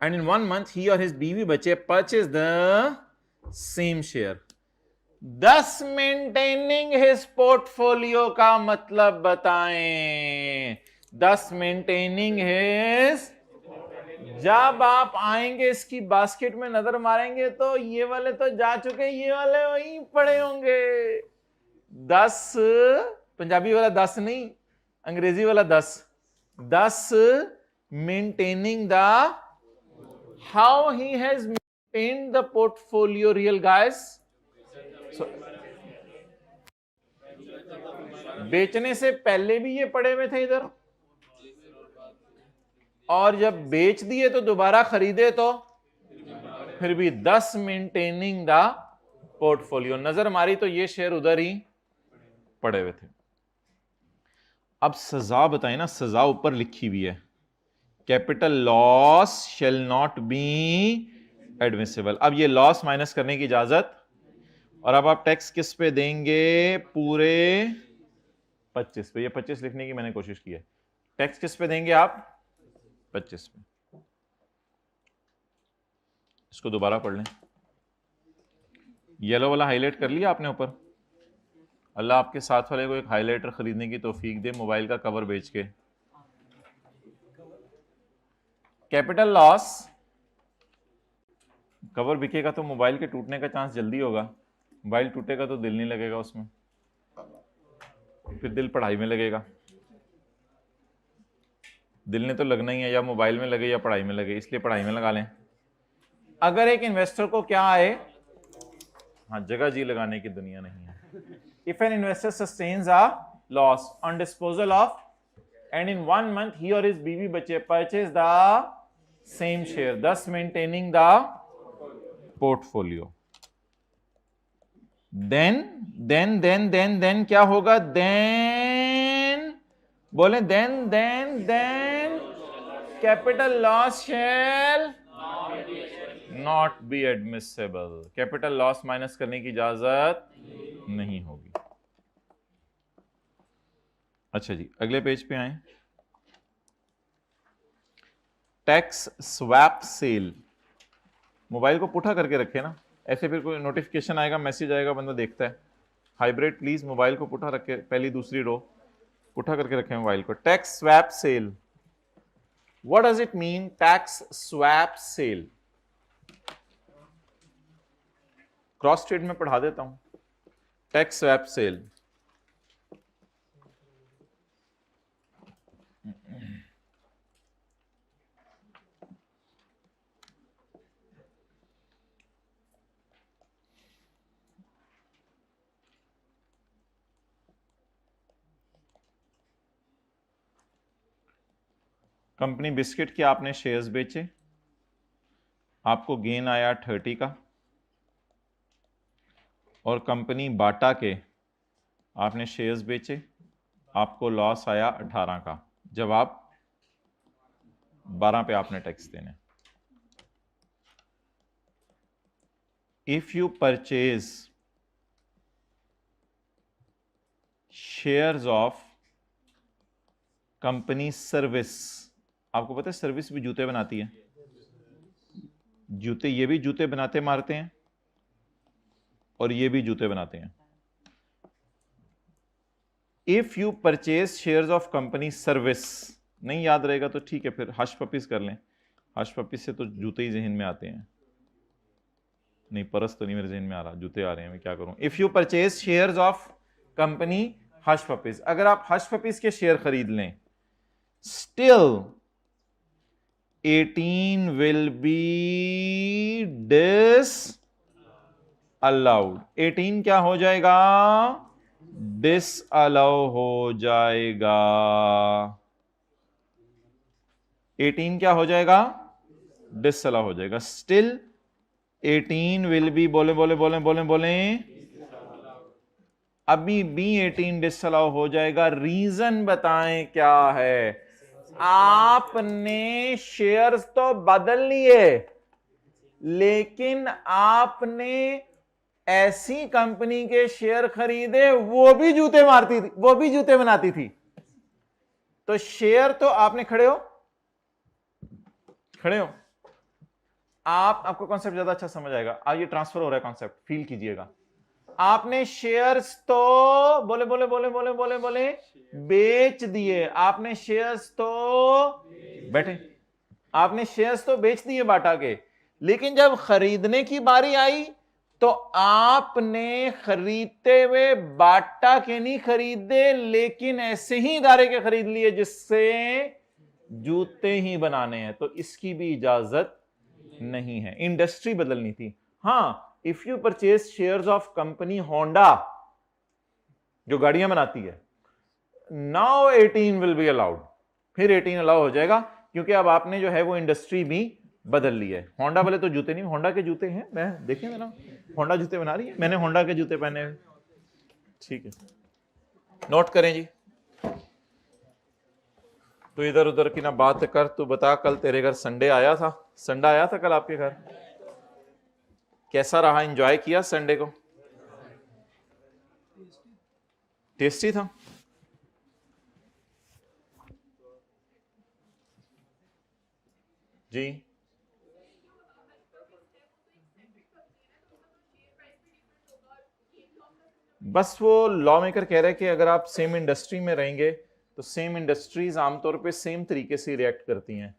Speaker 1: एंड इन 1 मंथ ही और हिज बीवी बच्चे परचेज द सेम शेयर। दस मेंटेनिंग हिज पोर्टफोलियो का मतलब बताएं। दस मेंटेनिंग हिज, जब आप आएंगे इसकी बास्केट में नजर मारेंगे तो ये वाले तो जा चुके, ये वाले वहीं पड़े होंगे। 10, पंजाबी वाला 10 नहीं, अंग्रेजी वाला 10। 10 maintaining the, how he has maintained the portfolio real guys. बेचने से पहले भी ये पड़े हुए थे इधर, और जब बेच दिए तो दोबारा खरीदे तो फिर भी 10 मेंटेनिंग द पोर्टफोलियो, नजर मारी तो ये शेयर उधर ही पड़े हुए थे। अब सजा बताए ना, सजा ऊपर लिखी हुई है, capital loss shall not be admissible. अब ये लॉस माइनस करने की इजाजत, और अब आप टैक्स किस पे देंगे? पूरे 25 पे। ये 25 लिखने की मैंने कोशिश की है। टैक्स किस पे देंगे आप? 25 पे। इसको दोबारा पढ़ लें। येलो वाला हाईलाइट कर लिया आपने ऊपर? अल्लाह आपके साथ वाले को एक हाईलाइटर खरीदने की तौफीक दे मोबाइल का कवर बेच के। कैपिटल लॉस, कवर बिकेगा तो मोबाइल के टूटने का चांस जल्दी होगा, मोबाइल टूटेगा तो दिल नहीं लगेगा उसमें, फिर दिल पढ़ाई में लगेगा। दिल ने तो लगना ही है, या मोबाइल में लगे या पढ़ाई में लगे, इसलिए पढ़ाई में लगा लें। अगर एक इन्वेस्टर को क्या आए, हाँ जगह जी लगाने की दुनिया नहीं है। If an investor sustains a loss on disposal of and in 1 month ही और हिज बीवी बच्चे purchase the same share, thus maintaining the portfolio, then क्या होगा? then बोले then capital loss shall not be admissible, capital loss minus करने की इजाजत नहीं होगी। अच्छा जी, अगले पेज पे आए। टैक्स स्वैप सेल, मोबाइल को पुठा करके रखे ना, ऐसे फिर कोई नोटिफिकेशन आएगा, मैसेज आएगा, बंदा देखता है। हाइब्रिड प्लीज मोबाइल को पुठा रखे, पहली दूसरी रो पुठा करके रखे मोबाइल को। Tax swap sale, what does it mean? Tax swap sale, cross trade में पढ़ा देता हूं, tax swap sale. Company biscuit के आपने शेयर्स बेचे, आपको गेन आया 30 का, और कंपनी बाटा के आपने शेयर्स बेचे, आपको लॉस आया 18 का। जवाब 12 पे आपने टैक्स देने। If you purchase shares of company service, आपको पता है सर्विस भी जूते बनाती है, जूते, ये भी जूते बनाते मारते हैं और ये भी जूते बनाते हैं। If you purchase shares of company service, नहीं याद रहेगा तो ठीक है, फिर हश पपीस कर लें। हश पपीस से तो जूते ही जहन में आते हैं, नहीं परस तो नहीं मेरे जहन में आ रहा, जूते आ रहे हैं, मैं क्या करूं। If you purchase shares of company Hush Puppies, अगर आप हश पपीस के शेयर खरीद लें, still 18 will be disallowed. 18 क्या हो जाएगा? डिस अलाउ हो जाएगा। 18 क्या हो जाएगा? डिस अलाउ हो जाएगा। स्टिल 18 विल बी, बोले बोले बोले बोले बोले, अभी भी 18 डिस अलाउ हो जाएगा। रीजन बताएं क्या है? आपने शेयर्स तो बदल लिए, लेकिन आपने ऐसी कंपनी के शेयर खरीदे वो भी जूते मारती थी, वो भी जूते बनाती थी। तो शेयर तो आपने, खड़े हो, खड़े हो आप, आपको कॉन्सेप्ट ज्यादा अच्छा समझ आएगा। आज ये ट्रांसफर हो रहा है कॉन्सेप्ट, फील कीजिएगा। आपने शेयर्स तो बोले बोले बोले बोले बोले बोले बेच दिए, आपने शेयर्स तो बैठे, आपने शेयर्स तो बेच दिए बाटा के, लेकिन जब खरीदने की बारी आई तो आपने खरीदते हुए बाटा के नहीं खरीदे, लेकिन ऐसे ही इदारे के खरीद लिए जिससे जूते ही बनाने हैं, तो इसकी भी इजाजत नहीं है, इंडस्ट्री बदलनी थी। हां, if you purchase shares of company Honda जो गाड़ियां बनाती है, नाउ 18 विल बी अलाउड, फिर 18 अलाउ हो जाएगा, क्योंकि अब आपने जो है वो इंडस्ट्री भी बदल ली है। होंडा वाले तो जूते नहीं, होंडा के जूते हैं, मैं देखिए ना, होंडा जूते बना रही है, मैंने होंडा के जूते पहने हुए। ठीक है, नोट करें जी। तो इधर उधर की ना बात कर, तू बता कल तेरे घर संडे आया था? संडे आया था कल आपके घर? कैसा रहा, एंजॉय किया संडे को? टेस्टी था? जी, बस वो लॉ मेकर कह रहे हैं कि अगर आप सेम इंडस्ट्री में रहेंगे तो सेम इंडस्ट्रीज आमतौर पे सेम तरीके से रिएक्ट करती हैं।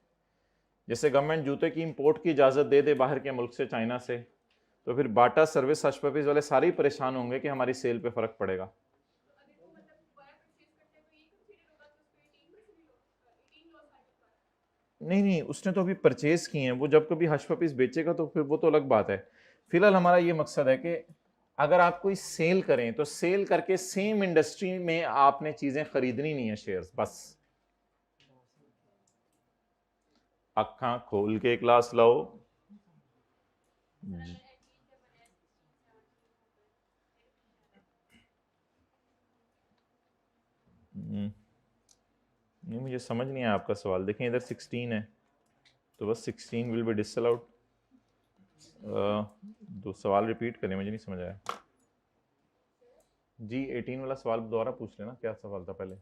Speaker 1: जैसे गवर्नमेंट जूते की इंपोर्ट की इजाजत दे दे बाहर के मुल्क से, चाइना से, तो फिर बाटा सर्विस हश पपीज वाले सारे ही परेशान होंगे कि हमारी सेल पे फर्क पड़ेगा। नहीं नहीं, उसने तो अभी परचेज किए हैं, वो जब कभी हश पपीज बेचेगा तो फिर वो तो अलग बात है। फिलहाल हमारा ये मकसद है कि अगर आप कोई सेल करें तो सेल करके सेम इंडस्ट्री में आपने चीजें खरीदनी नहीं है, शेयर्स बस। अखा खोल के क्लास लाओ। नहीं, मुझे समझ नहीं आया आपका सवाल। देखें इधर 16 है, तो बस 16 विल बी डिसअलाउड। दो सवाल रिपीट करें, मुझे नहीं समझ आया जी। 18 वाला सवाल दोबारा पूछ लेना, क्या सवाल था पहले?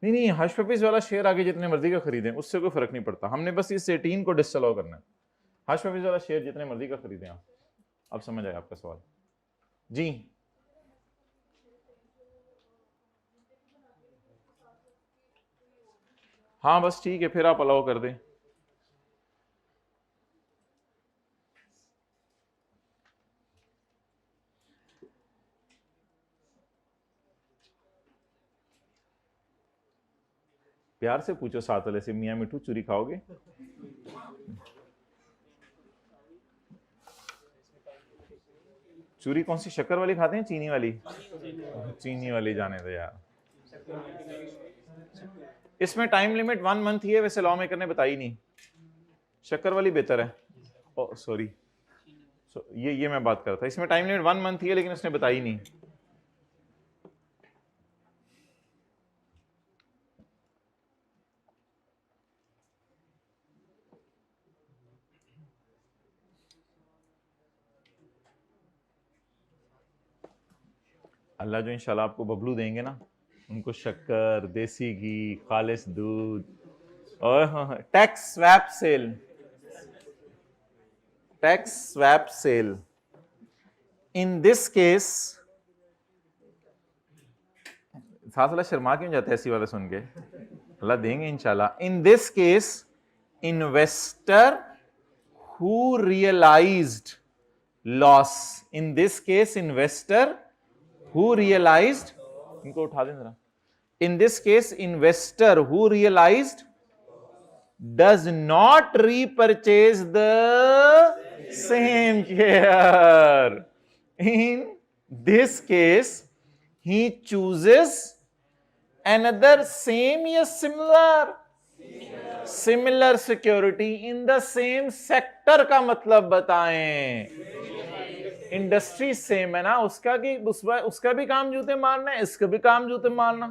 Speaker 1: नहीं नहीं, हश पपीज वाला शेयर आगे जितने मर्जी का खरीदें उससे कोई फर्क नहीं पड़ता, हमने बस इस 18 को डिसअलाउ करना है। हश पपीज वाला शेयर जितने मर्जी का खरीदें आप। अब समझ आया आपका सवाल जी। हाँ बस ठीक है, फिर आप अलाउ कर दें। प्यार से पूछो साथ वाले से, मियाँ मिठू चूरी खाओगे? चूरी कौन सी, शक्कर वाली खाते हैं चीनी वाली? चीनी वाली जाने दो यार। इसमें टाइम लिमिट 1 मंथ ही है, वैसे लॉ मेकर ने बताई नहीं। शक्कर वाली बेहतर है। ओ सॉरी, ये मैं बात कर रहा था, इसमें टाइम लिमिट 1 मंथ ही है, लेकिन उसने बताई नहीं। अल्लाह जो इंशाल्लाह आपको बबलू देंगे ना, उनको शक्कर, देसी घी, खालिस दूध और tax swap sale, tax swap sale. In this case, साथ वाला शर्मा क्यों जाता है ऐसी वाला सुन के? अल्लाह देंगे इंशाल्लाह। In this case investor who realized loss, in this case investor who realized, इनको उठा दें जरा, in this case investor who realized does not repurchase the same share. In this case he chooses another same या similar security in the same sector का मतलब बताएं। Industry same है ना, उसका भी काम जूते मारना है, इसका भी काम जूते मारना।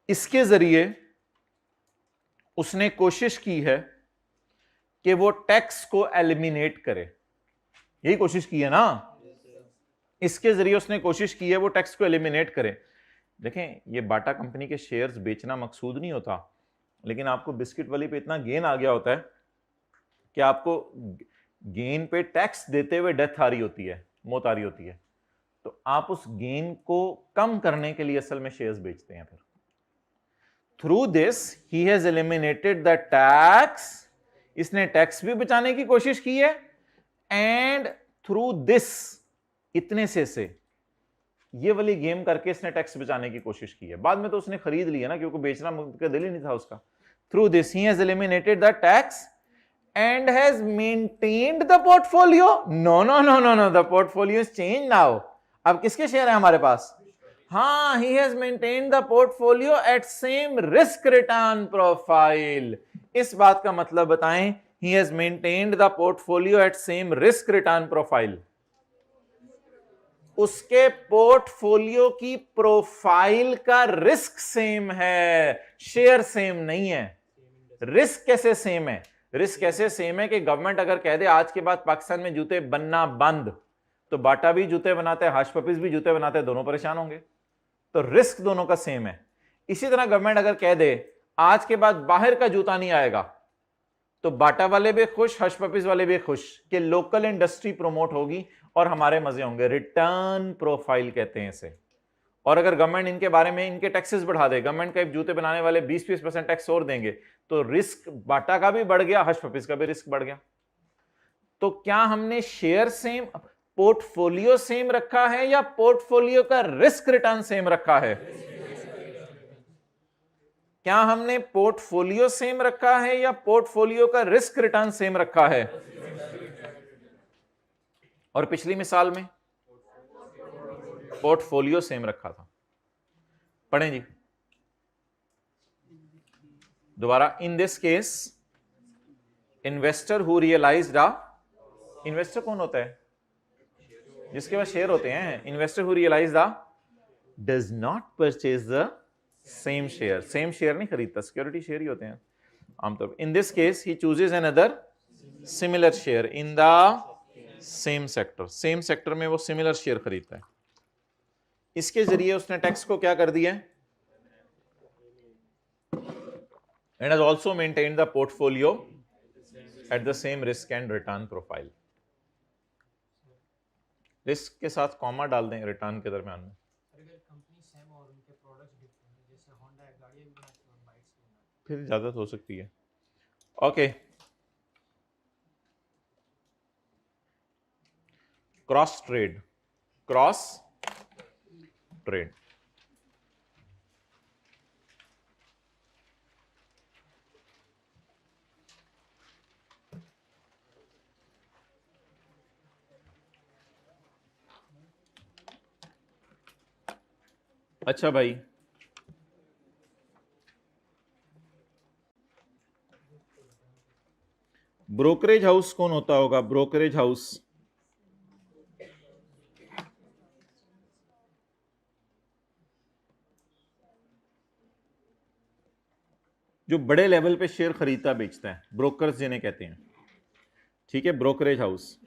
Speaker 1: इसके जरिए उसने कोशिश की है कि वो टैक्स को एलिमिनेट करे, यही कोशिश की है ना। इसके जरिए उसने कोशिश की है वो टैक्स को एलिमिनेट करे। देखें, ये बाटा कंपनी के शेयर्स बेचना मकसूद नहीं होता, लेकिन आपको बिस्किट वाली पे इतना गेन आ गया होता है कि आपको गेन पे टैक्स देते हुए डेथ आ रही होती है, मौत आ रही होती है, तो आप उस गेन को कम करने के लिए असल में शेयर्स बेचते हैं। फिर through this he has eliminated the tax, इसने टैक्स भी बचाने की कोशिश की है, एंड थ्रू दिस, इतने से ये वाली गेम करके इसने टैक्स बचाने की कोशिश की है। बाद में तो उसने खरीद लिया ना, क्योंकि बेचना का दिल ही नहीं था उसका। Through this he has eliminated the tax and has maintained the portfolio. No, the portfolio is changed now. अब किसके शेयर है हमारे पास? हाँ, he has maintained the portfolio at same risk return profile. इस बात का मतलब बताएं, he has maintained the portfolio at same risk return profile. उसके पोर्टफोलियो की प्रोफाइल का रिस्क सेम है, शेयर सेम नहीं है। रिस्क कैसे सेम है? रिस्क कैसे सेम है कि गवर्नमेंट अगर कह दे आज के बाद पाकिस्तान में जूते बनना बंद, तो बाटा भी जूते बनाते हैं, हश पपीज भी जूते बनाते हैं, दोनों परेशान होंगे। तो रिस्क दोनों का सेम है। इसी तरह गवर्नमेंट अगर कह दे आज के बाद बाहर का जूता नहीं आएगा, तो बाटा वाले भी खुश, हश पपीज वाले भी खुश कि लोकल इंडस्ट्री प्रमोट होगी और हमारे मजे होंगे। रिटर्न प्रोफाइल कहते हैं इसे। और अगर गवर्नमेंट इनके बारे में इनके टैक्सेस बढ़ा दे, गवर्नमेंट का जूते बनाने वाले 20% टैक्स और देंगे, तो रिस्क बाटा का भी बढ़ गया, हश पपीज का भी रिस्क बढ़ गया। तो क्या हमने शेयर सेम, पोर्टफोलियो सेम रखा है या पोर्टफोलियो का रिस्क रिटर्न सेम रखा है? क्या हमने पोर्टफोलियो सेम रखा है या पोर्टफोलियो का रिस्क रिटर्न सेम रखा है? और पिछली मिसाल में पोर्टफोलियो सेम रखा था। पढ़ें जी दोबारा। In this case investor who realized, investor कौन होता है? जिसके पास शेयर होते हैं। Investor who realized does not purchase the same share, same share नहीं खरीदता, सिक्योरिटी शेयर ही होते हैं आमतौर पर। In this case he chooses another similar share in the same sector, same sector में वो सिमिलर शेयर खरीदता है। इसके जरिए उसने टैक्स को क्या कर दिया? and has also maintained the portfolio at the same risk and return profile. Risk के साथ कॉमा डाल दें रिटर्न के दरमियान में। फिर इजाजत हो सकती है। Okay, cross trade, cross trade. अच्छा भाई, ब्रोकरेज हाउस कौन होता होगा? ब्रोकरेज हाउस जो बड़े लेवल पे शेयर खरीदता बेचता है, ब्रोकर्स जिन्हें कहते हैं। ठीक है, ब्रोकरेज हाउस।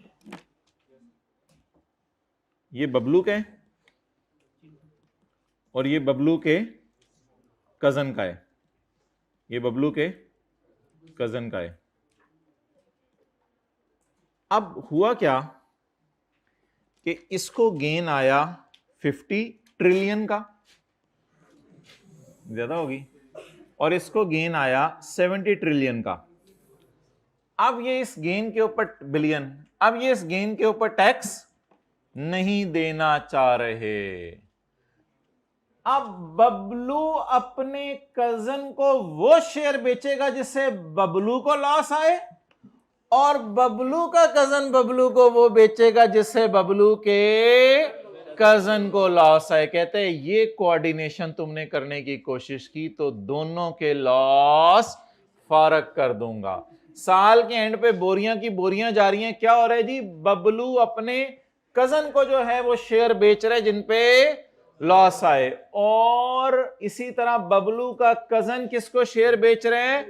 Speaker 1: ये बबलू का है और ये बबलू के कजन का है। ये बबलू के कजन का है। अब हुआ क्या कि इसको गेन आया 50 ट्रिलियन का, ज्यादा होगी, और इसको गेन आया 70 ट्रिलियन का। अब ये इस गेन के ऊपर बिलियन, अब ये इस गेन के ऊपर टैक्स नहीं देना चाह रहे। अब बबलू अपने कजन को वो शेयर बेचेगा जिससे बबलू को लॉस आए, और बबलू का कजन बबलू को वो बेचेगा जिससे बबलू के कजन को लॉस आए। कहते हैं ये कोऑर्डिनेशन तुमने करने की कोशिश की तो दोनों के लॉस फर्क कर दूंगा। साल के एंड पे बोरियां की बोरियां जा रही हैं, क्या हो रहा है जी? बबलू अपने कजन को जो है वो शेयर बेच रहे जिनपे लॉस आए, और इसी तरह बबलू का कजन किसको शेयर बेच रहे हैं?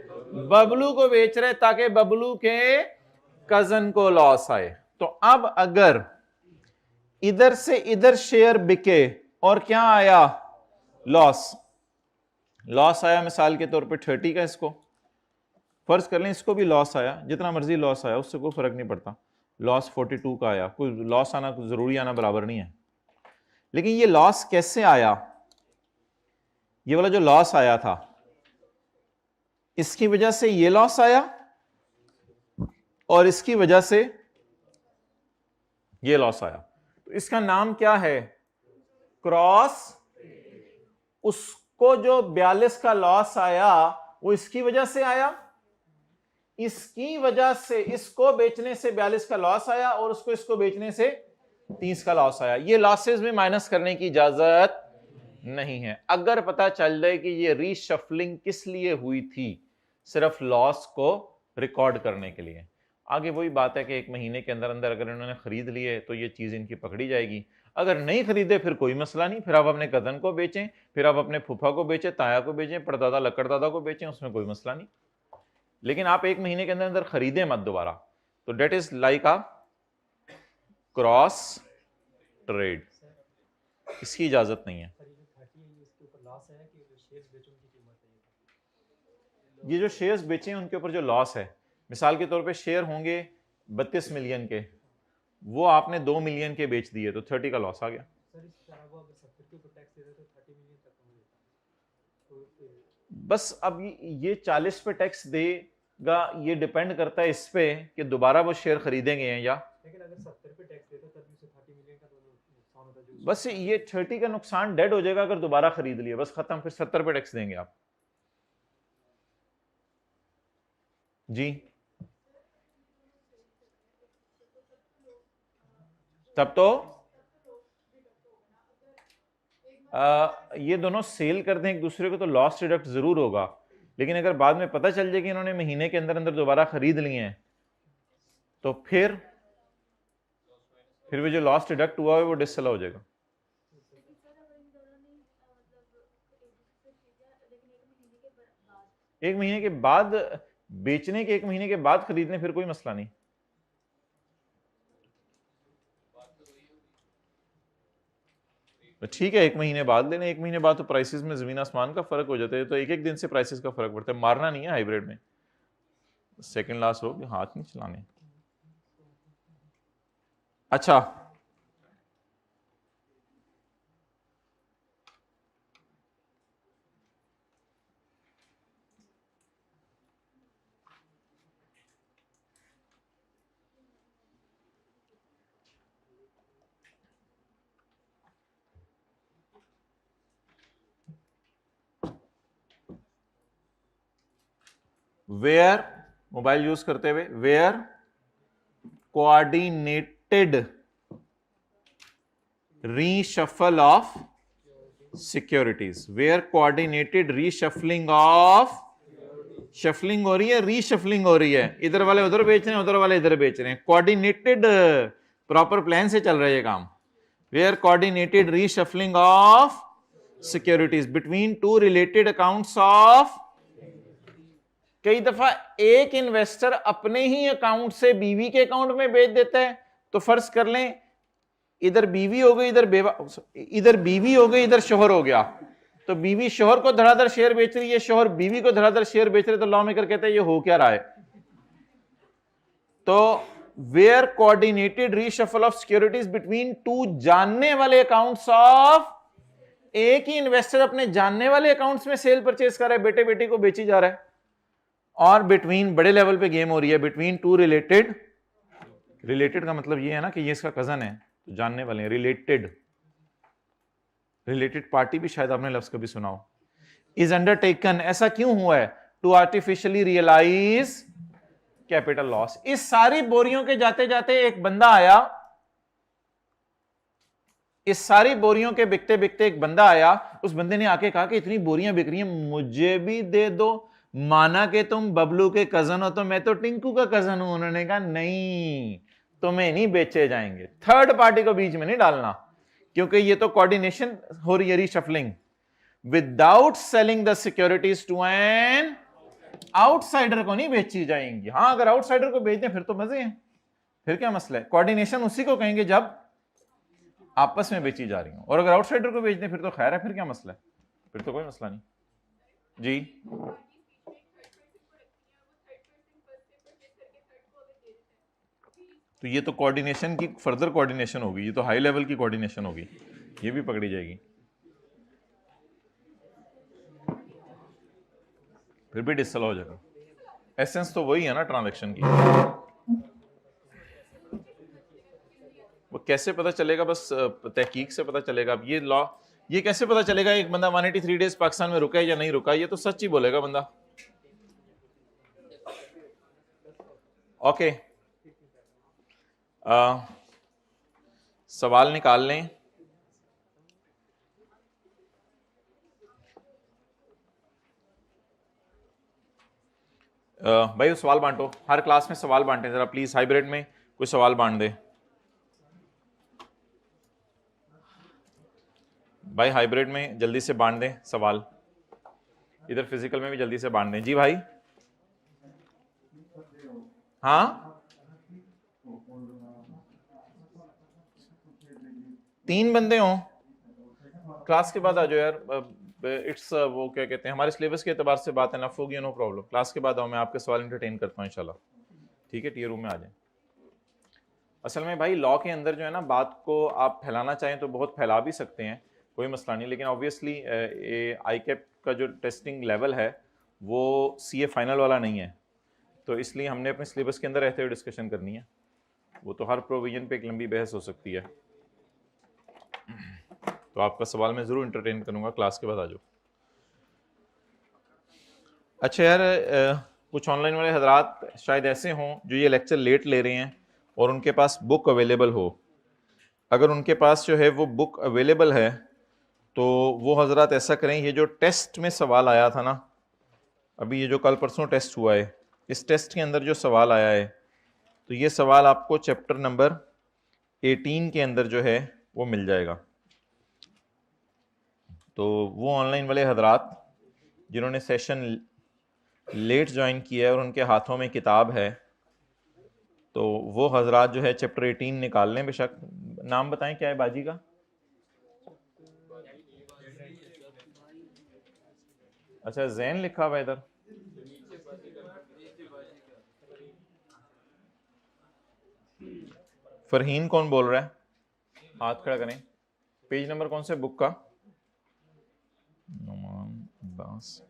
Speaker 1: बबलू को बेच रहे ताकि बबलू के कजन को लॉस आए। तो अब अगर इधर से इधर शेयर बिके और क्या आया? लॉस। लॉस आया मिसाल के तौर पे 30 का, इसको फर्ज कर लें इसको भी लॉस आया, जितना मर्जी लॉस आया उससे कोई फर्क नहीं पड़ता। लॉस 42 का आया, कोई लॉस आना जरूरी आना बराबर नहीं है। लेकिन ये लॉस कैसे आया? ये वाला जो लॉस आया था इसकी वजह से ये लॉस आया और इसकी वजह से ये लॉस आया। तो इसका नाम क्या है? क्रॉस। उसको जो 42 का लॉस आया वो इसकी वजह से आया, इसकी वजह से इसको बेचने से 42 का लॉस आया और उसको इसको बेचने से 30 का लॉस आया। ये लॉसेस में माइनस करने की इजाजत नहीं है। अगर पता चल जाए कि ये रीशफलिंग किस लिए हुई थी, सिर्फ लॉस को रिकॉर्ड करने के लिए, आगे वही बात है कि 1 महीने के अंदर अंदर अगर इन्होंने खरीद लिए तो ये चीज इनकी पकड़ी जाएगी। अगर नहीं खरीदे फिर कोई मसला नहीं, फिर आप अपने कजन को बेचें, फिर आप अपने फूफा को बेचें, ताया को बेचें, परदादा लकड़दादा को बेचें, उसमें कोई मसला नहीं। लेकिन आप 1 महीने के अंदर अंदर खरीदें मत दोबारा। तो that is like a cross trade, इसकी इजाजत नहीं है। ये जो शेयर्स बेचे हैं उनके ऊपर जो लॉस है, मिसाल के तौर पे शेयर होंगे 32 मिलियन के, वो आपने 2 मिलियन के बेच दिए तो 30 का लॉस आ गया। बस अब ये 40 पे टैक्स देगा, ये डिपेंड करता है इस पे कि दोबारा वो शेयर खरीदेंगे या, लेकिन अगर 70 पे टैक्स देता तब उसे 30 मिलियन का नुकसान होता है। बस ये 30 का नुकसान डेड हो जाएगा अगर दोबारा खरीद लिया, बस खत्म, फिर 70 पे टैक्स देंगे आप जी। तब तो ये दोनों सेल कर दें एक दूसरे को तो लॉस डिडक्ट जरूर होगा, लेकिन अगर बाद में पता चल जाए कि इन्होंने महीने के अंदर अंदर दोबारा खरीद लिए हैं तो फिर वो जो लॉस डिडक्ट हुआ है वो डिसअला हो जाएगा। एक महीने के बाद बेचने के, 1 महीने के बाद खरीदने, फिर कोई मसला नहीं। तो ठीक है 1 महीने बाद लेने, 1 महीने बाद तो प्राइसेस में जमीन आसमान का फर्क हो जाता है, तो एक एक दिन से प्राइसेस का फर्क पड़ता है। मारना नहीं है हाइब्रिड में, सेकंड लास्ट हो, हाथ नहीं चलाने। अच्छा, वेयर, मोबाइल यूज करते हुए, where coordinated reshuffle of securities, where coordinated reshuffling of, shuffling हो रही है, रीशफलिंग हो रही है, इधर वाले उधर बेच रहे हैं, उधर वाले इधर बेच रहे हैं, कोऑर्डिनेटेड प्रॉपर प्लान से चल रहा है ये काम। Where coordinated reshuffling of securities between two related accounts of, कई दफा एक इन्वेस्टर अपने ही अकाउंट से बीवी के अकाउंट में बेच देता है। तो फर्ज कर लें इधर बीवी हो गई, इधर बेवा, इधर बीवी हो गई, इधर शोहर हो गया, तो बीवी शोहर को धड़ाधड़ शेयर बेच रही है, शोहर बीवी को धड़ाधड़ शेयर बेच रहे, तो लॉ मेकर कहते हैं ये हो क्या रहा है। तो where coordinated reshuffle of securities between two जानने वाले अकाउंट्स ऑफ, एक ही इन्वेस्टर अपने जानने वाले अकाउंट्स में सेल परचेज कर रहा है, बेटे बेटी को बेची जा रहा है, और बिटवीन बड़े लेवल पे गेम हो रही है, बिटवीन टू रिलेटेड, रिलेटेड का मतलब ये है ना कि ये इसका कजन है, तो जानने वाले हैं, रिलेटेड, रिलेटेड पार्टी भी शायद आपने लफ्ज कभी सुना हो। इज अंडरटेकन, ऐसा क्यों हुआ है, to artificially realize capital loss. इस सारी बोरियों के जाते जाते एक बंदा आया, इस सारी बोरियों के बिकते बिकते एक बंदा आया, उस बंदे ने आके कहा कि इतनी बोरियां बिक रही हैं, मुझे भी दे दो, माना कि तुम बबलू के कजन हो तो मैं तो टिंकू का कजन हूं। उन्होंने कहा नहीं, तुम्हें नहीं बेचे जाएंगे, थर्ड पार्टी को बीच में नहीं डालना, क्योंकि ये तो कोऑर्डिनेशन हो रही है, reshuffling, without selling the securities to an outsider को नहीं बेची जाएंगी। हां, अगर आउटसाइडर को बेच दें फिर तो मजे हैं, फिर क्या मसला है, कोऑर्डिनेशन उसी को कहेंगे जब आपस में बेची जा रही हो, और अगर आउटसाइडर को बेच दें फिर तो खैर है, फिर क्या मसला है, फिर तो कोई मसला नहीं जी। तो ये तो कोऑर्डिनेशन की फर्दर कोऑर्डिनेशन होगी, ये तो हाई लेवल की कोऑर्डिनेशन होगी, ये भी पकड़ी जाएगी, फिर भी डिसल हो जाएगा। एसेंस तो वही है ना ट्रांजैक्शन की। वो कैसे पता चलेगा, बस तहकीक से पता चलेगा। अब ये लॉ, ये कैसे पता चलेगा एक बंदा 183 डेज पाकिस्तान में रुका है या नहीं रुका, ये तो सच ही बोलेगा बंदा। ओके, सवाल निकाल लें। भाई सवाल बांटो, हर क्लास में सवाल बांटे जरा प्लीज, हाइब्रिड में कोई सवाल बांट दे भाई, हाइब्रिड में जल्दी से बांट दें सवाल, इधर फिजिकल में भी जल्दी से बांट दें जी भाई। हाँ 3 बंदे हों, क्लास के बाद आ जाओ यार, इट्स वो क्या कहते हैं, हमारे सिलेबस के एतबार से बात है ना, फोगी नो प्रॉब्लम, क्लास के बाद आओ, मैं आपके सवाल इंटरटेन करता हूँ इंशाल्लाह, ठीक है, टीयर रूम में आ जाए। असल में भाई लॉ के अंदर जो है ना, बात को आप फैलाना चाहें तो बहुत फैला भी सकते हैं, कोई मसला नहीं, लेकिन ऑब्वियसली आई कैप का जो टेस्टिंग लेवल है वो सीए फाइनल वाला नहीं है, तो इसलिए हमने अपने सिलेबस के अंदर रहते हुए डिस्कशन करनी है, वो तो हर प्रोविजन पे एक लंबी बहस हो सकती है। तो आपका सवाल मैं ज़रूर इंटरटेन करूँगा, क्लास के बाद आ जाओ। अच्छा यार, कुछ ऑनलाइन वाले हजरात शायद ऐसे हों जो ये लेक्चर लेट ले रहे हैं और उनके पास बुक अवेलेबल हो, अगर उनके पास जो है वो बुक अवेलेबल है तो वो हजरात ऐसा करें, ये जो टेस्ट में सवाल आया था ना, अभी ये जो कल परसों टेस्ट हुआ है, इस टेस्ट के अंदर जो सवाल आया है, तो ये सवाल आपको चैप्टर नंबर 18 के अंदर जो है वो मिल जाएगा। तो वो ऑनलाइन वाले हजरात जिन्होंने सेशन लेट ज्वाइन किया है और उनके हाथों में किताब है, तो वो हजरात जो है चैप्टर 18 निकाल लें। बेशक नाम बताएं क्या है बाजी का? अच्छा जैन लिखा हुआ इधर, फरहीन कौन बोल रहा है? हाथ खड़ा करें। पेज नंबर कौन से बुक का? नुमान अब्बास।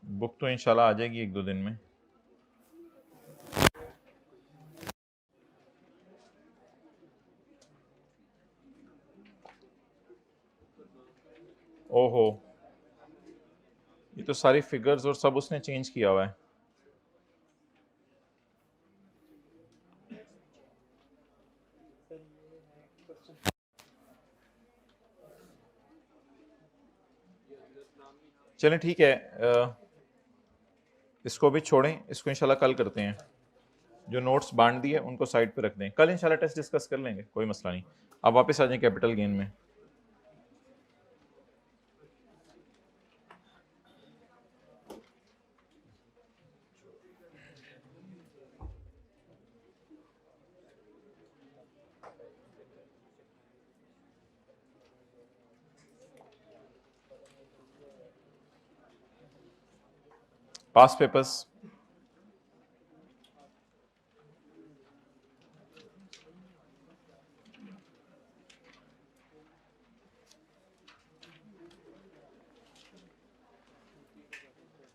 Speaker 1: बुक तो इंशाल्लाह आ जाएगी 1-2 दिन में। ये तो सारी फिगर्स और सब उसने चेंज किया हुआ है। चलें ठीक है, इसको भी छोड़ें, इसको इंशाल्लाह कल करते हैं। जो नोट्स बांट दिए उनको साइड पे रख दें, कल इंशाल्लाह टेस्ट डिस्कस कर लेंगे, कोई मसला नहीं। अब वापस आ जाएं कैपिटल गेन में। Past papers,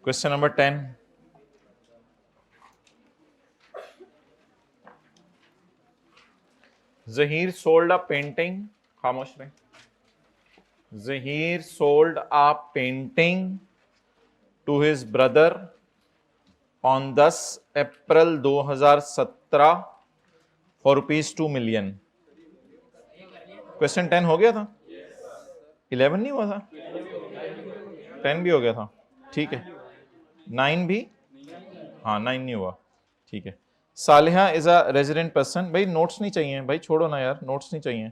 Speaker 1: question number 10। Zaheer sold a painting, खामोश रहे। Zaheer sold a painting to his brother on 10 April 2017 for ₹2 million. Question 10 हो गया था, 11 नहीं हुआ था, 10 भी हो गया था, ठीक है। 9 भी, हाँ 9 नहीं हुआ, ठीक है। सालिहा इज अ रेजिडेंट पर्सन, भाई नोट्स नहीं चाहिए भाई, छोड़ो ना यार, नोट्स नहीं चाहिए।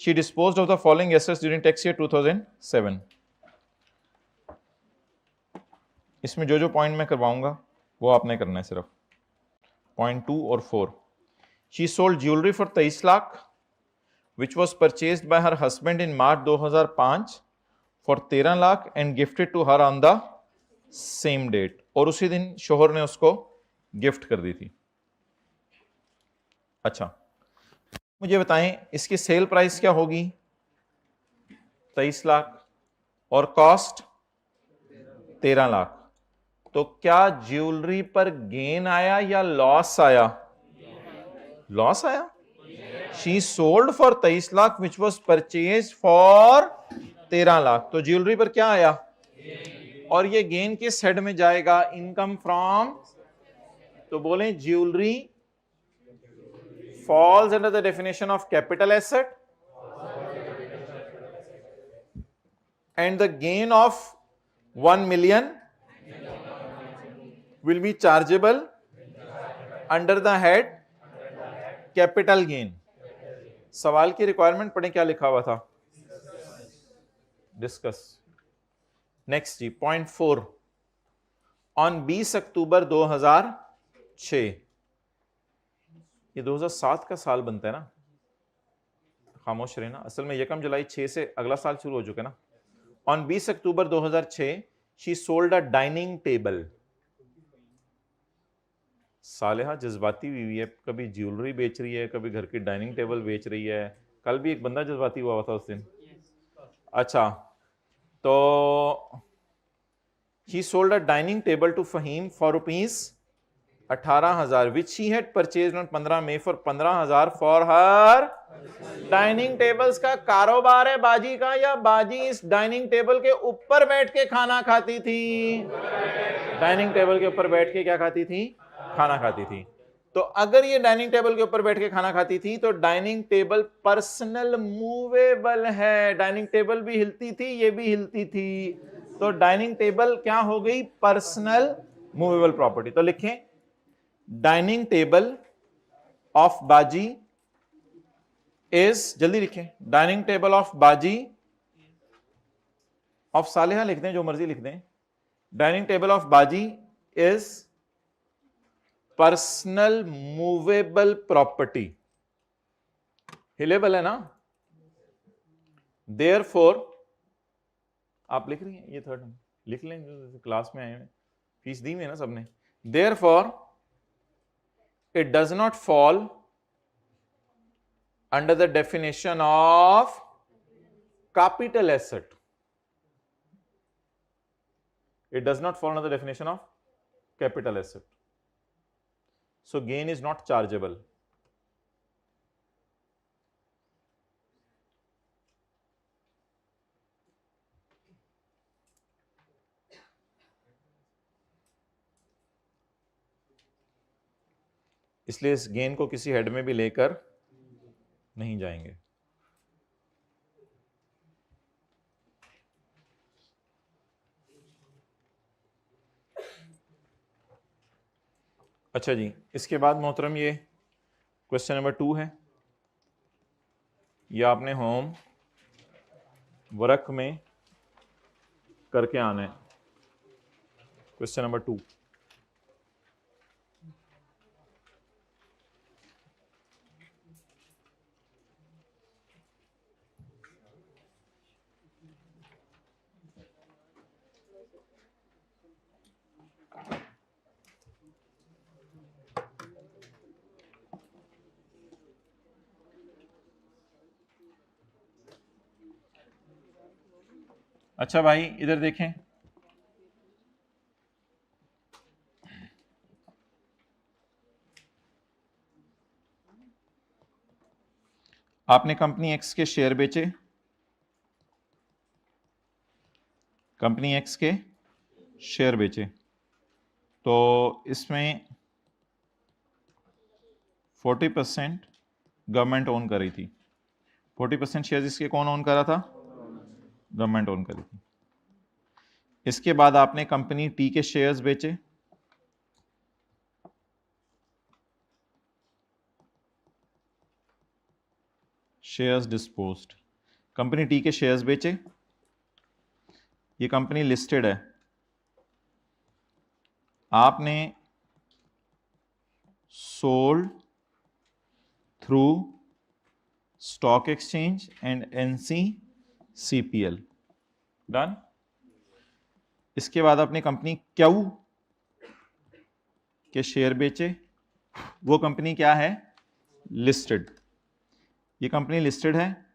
Speaker 1: She disposed of the following assets during tax year 2007। इसमें जो जो पॉइंट मैं करवाऊंगा वो आपने करना है सिर्फ, पॉइंट 2 और 4। She sold jewellery for 23 lakh which was purchased by her husband in March 2005 for 13 lakh and gifted to her on the same date, और उसी दिन शोहर ने उसको गिफ्ट कर दी थी। अच्छा मुझे बताएं इसकी सेल प्राइस क्या होगी? 23 लाख और कॉस्ट 13 लाख। तो क्या ज्वेलरी पर गेन आया या लॉस आया? लॉस आया। She sold for 23 lakh which was purchase for 13 lakh, तो ज्वेलरी पर क्या आया? और ये गेन किस हेड में जाएगा? Income from. तो बोलें jewellery falls under the definition of capital asset and the gain of 1 million will be chargeable under the head capital gain। सवाल की रिक्वायरमेंट पढ़ें क्या लिखा हुआ था, डिस्कस। नेक्स्ट जी पॉइंट 4, ऑन 20 अक्टूबर 2006, ये 2007 का साल बनता है ना, खामोश रहे ना, असल में यकम जुलाई 6 से अगला साल शुरू हो चुका है ना। On 20 October 2006 she sold a dining table. Saleha जज्बाती हुई है, कभी ज्वेलरी बेच रही है, कभी घर की डाइनिंग टेबल बेच रही है। कल भी एक बंदा जज्बाती हुआ था उस दिन। अच्छा तो he sold a dining table to Fahim for ₹18,000 which she had purchased on 15 May for 15,000 for her dining tables का कारोबार है बाजी का, या बाजी इस डाइनिंग टेबल के ऊपर बैठ के खाना खाती थी? डाइनिंग टेबल के ऊपर बैठ के क्या खाती थी? खाना खाती थी। तो अगर ये डाइनिंग टेबल के ऊपर बैठ के खाना खाती थी तो डाइनिंग टेबल पर्सनल मूवेबल है। डाइनिंग टेबल भी हिलती थी, ये भी हिलती थी, तो डाइनिंग टेबल क्या हो गई? Personal movable property. तो लिखें डाइनिंग टेबल ऑफ बाजी इज, जल्दी लिखें, डाइनिंग टेबल ऑफ बाजी, ऑफ सालेहा लिख दें, जो मर्जी लिख दें। डाइनिंग टेबल ऑफ बाजी इज पर्सनल मूवेबल प्रॉपर्टी, हिलेबल है ना। देयरफॉर, आप लिख रही हैं ये थर्ड लिख लें, जो क्लास में आए हैं, फीस दी हुई है ना सबने। Therefore it does not fall under the definition of capital asset. It does not fall under the definition of capital asset. So gain is not chargeable. इसलिए इस गेन को किसी हेड में भी लेकर नहीं जाएंगे। अच्छा जी, इसके बाद मोहतरम ये क्वेश्चन नंबर 2 है, ये आपने होम वर्क में करके आना है। क्वेश्चन नंबर 2, अच्छा भाई इधर देखें, आपने कंपनी एक्स के शेयर बेचे, कंपनी एक्स के शेयर बेचे, तो इसमें 40% गवर्नमेंट ओन कर रही थी। 40% शेयर इसके कौन ओन कर रहा था? गवर्नमेंट ओन कर रही थी। इसके बाद आपने कंपनी टी के शेयर्स बेचे, शेयर्स डिस्पोज्ड, कंपनी टी के शेयर्स बेचे, ये कंपनी लिस्टेड है, आपने sold through stock exchange and NSE/CPL, done. इसके बाद आपने कंपनी क्यू के शेयर बेचे, वो कंपनी क्या है? लिस्टेड, ये कंपनी लिस्टेड है,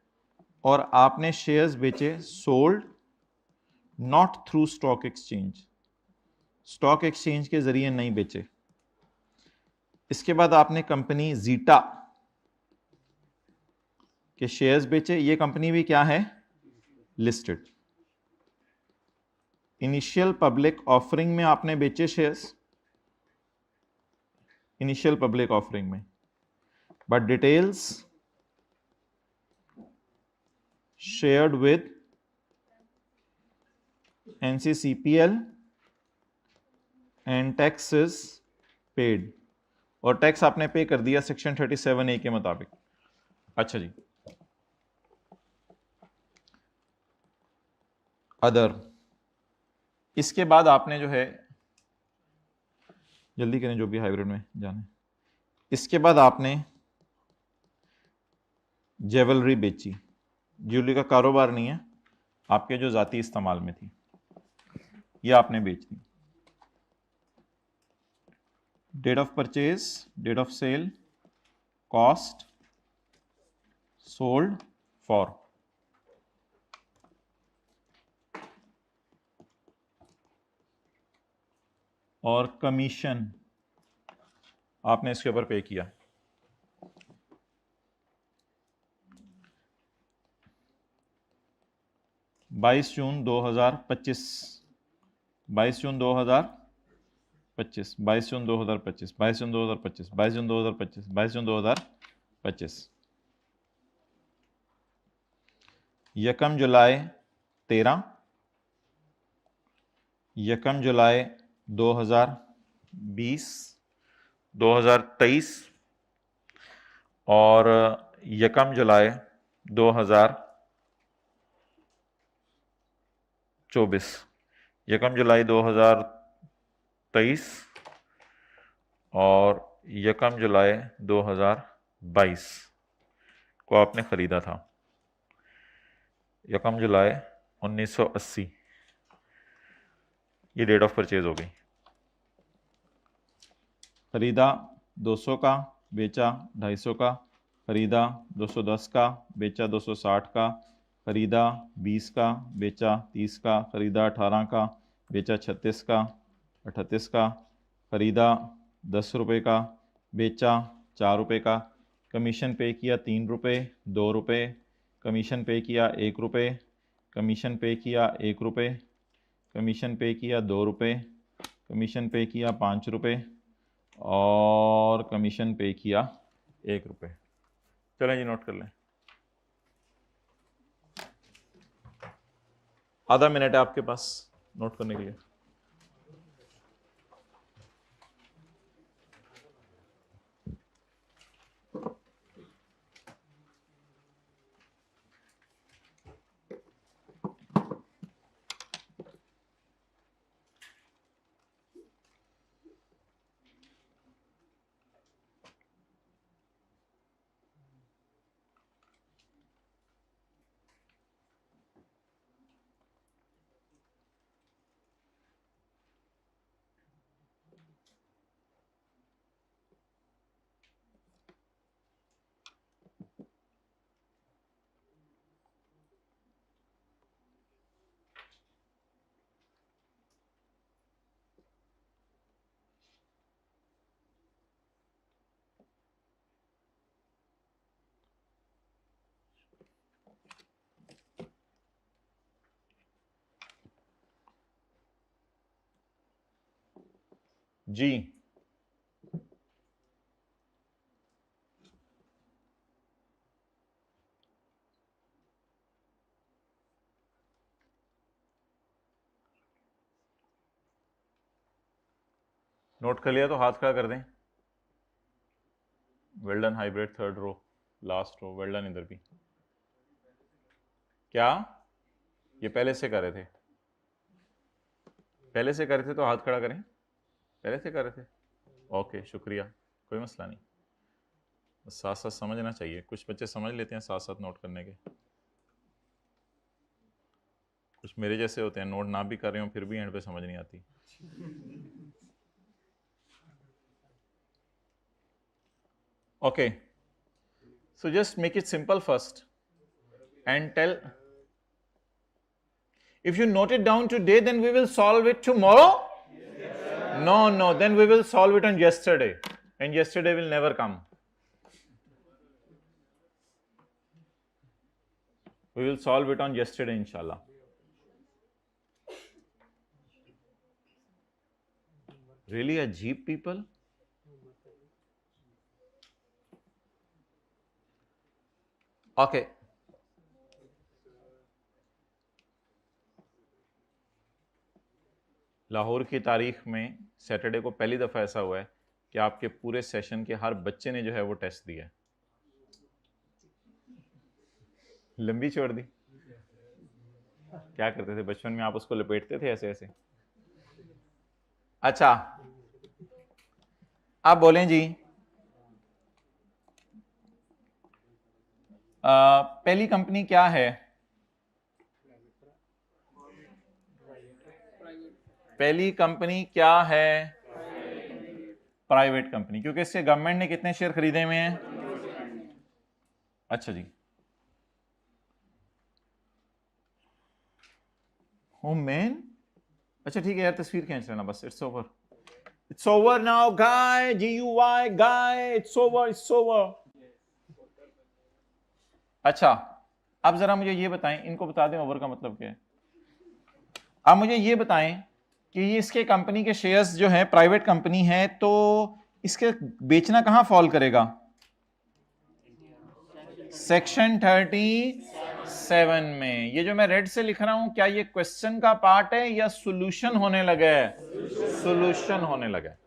Speaker 1: और आपने शेयर्स बेचे sold not through stock exchange, stock exchange के जरिए नहीं बेचे। इसके बाद आपने कंपनी जीटा के शेयर्स बेचे, ये कंपनी भी क्या है? लिस्टेड। इनिशियल पब्लिक ऑफरिंग में आपने बेचे शेयर्स, इनिशियल पब्लिक ऑफरिंग में, but details shared with NSE/CPL and tax is paid, और टैक्स आपने पे कर दिया सेक्शन 37A के मुताबिक। अच्छा जी, अदर, इसके बाद आपने जो है, जल्दी करें जो भी हाइब्रिड में जाने, इसके बाद आपने ज्वेलरी बेची, ज्वेलरी का कारोबार नहीं है, आपके जो जाती इस्तेमाल में थी, ये आपने बेच दी। Date of purchase, date of sale, cost, sold for, और कमीशन आपने इसके ऊपर पे किया। बाईस जून 2025, 22 जून 2025, 22 जून 2025, 22 जून 2025, 22 जून 2025, 22 जून 2025, यकम जुलाई 13, यकम जुलाई 2020, 2023 और यकम जुलाई 2024, यकम जुलाई 2023 और यकम जुलाई 2022 को आपने ख़रीदा था। यकम जुलाई 1980 ये डेट ऑफ परचेज हो गई। ख़रीदा 200 का, बेचा 250 का, ख़रीदा 210 का, बेचा 260 का, ख़रीदा 20 का, बेचा 30 का, ख़रीदा 18 का, बेचा 36 का, 38 का, ख़रीदा 10 रुपये का, बेचा 4 रुपये का, कमीशन पे किया 3 रुपये, 2 रुपये, कमीशन पे किया 1 रुपये, कमीशन पे किया 1 रुपये, कमीशन पे किया 2 रुपये, कमीशन पे किया 5 रुपये, और कमीशन पे किया 1 रुपये। चलें जी, नोट कर लें। आधा मिनट है आपके पास नोट करने के लिए। जी नोट कर लिया तो हाथ खड़ा कर दें। Well done hybrid, third row, last row, well done इधर भी। क्या ये पहले से कर रहे थे? पहले से कर रहे थे तो हाथ खड़ा करें। पहले से कर रहे थे, ओके शुक्रिया, कोई मसला नहीं। साथ साथ समझना चाहिए, कुछ बच्चे समझ लेते हैं साथ साथ नोट करने के, कुछ मेरे जैसे होते हैं नोट ना भी कर रहे हो फिर भी एंड पे समझ नहीं आती। Okay, so just make it simple first and tell. If you note it down today, then we will solve it tomorrow. Yes. No, then we will solve it on yesterday, and yesterday will never come. We will solve it on yesterday, inshallah. Really, ajeeb people. Okay. Lahore की तारीख में Saturday को पहली दफ़ा ऐसा हुआ है कि आपके पूरे सेशन के हर बच्चे ने जो है वो टेस्ट दिया है। लंबी छोड़ दी। क्या करते थे बचपन में? आप उसको लपेटते थे ऐसे ऐसे। अच्छा, आप बोलें जी। पहली कंपनी क्या है? पहली कंपनी क्या है? प्राइवेट कंपनी, क्योंकि इससे गवर्नमेंट ने कितने शेयर खरीदे हुए हैं? अच्छा जी, ओ मैन, अच्छा ठीक है यार, तस्वीर खींच लेना बस। It's over now guy, GUY guy, it's over. अच्छा, अब जरा मुझे ये बताएं, इनको बता दें ओवर का मतलब क्या है। अब मुझे ये बताएं कि ये इसके कंपनी के शेयर्स जो है, प्राइवेट कंपनी है, तो इसके बेचना कहां फॉल करेगा? सेक्शन 37 में। ये जो मैं रेड से लिख रहा हूं, क्या ये क्वेश्चन का पार्ट है या सॉल्यूशन होने लगा है? सॉल्यूशन होने लगा है।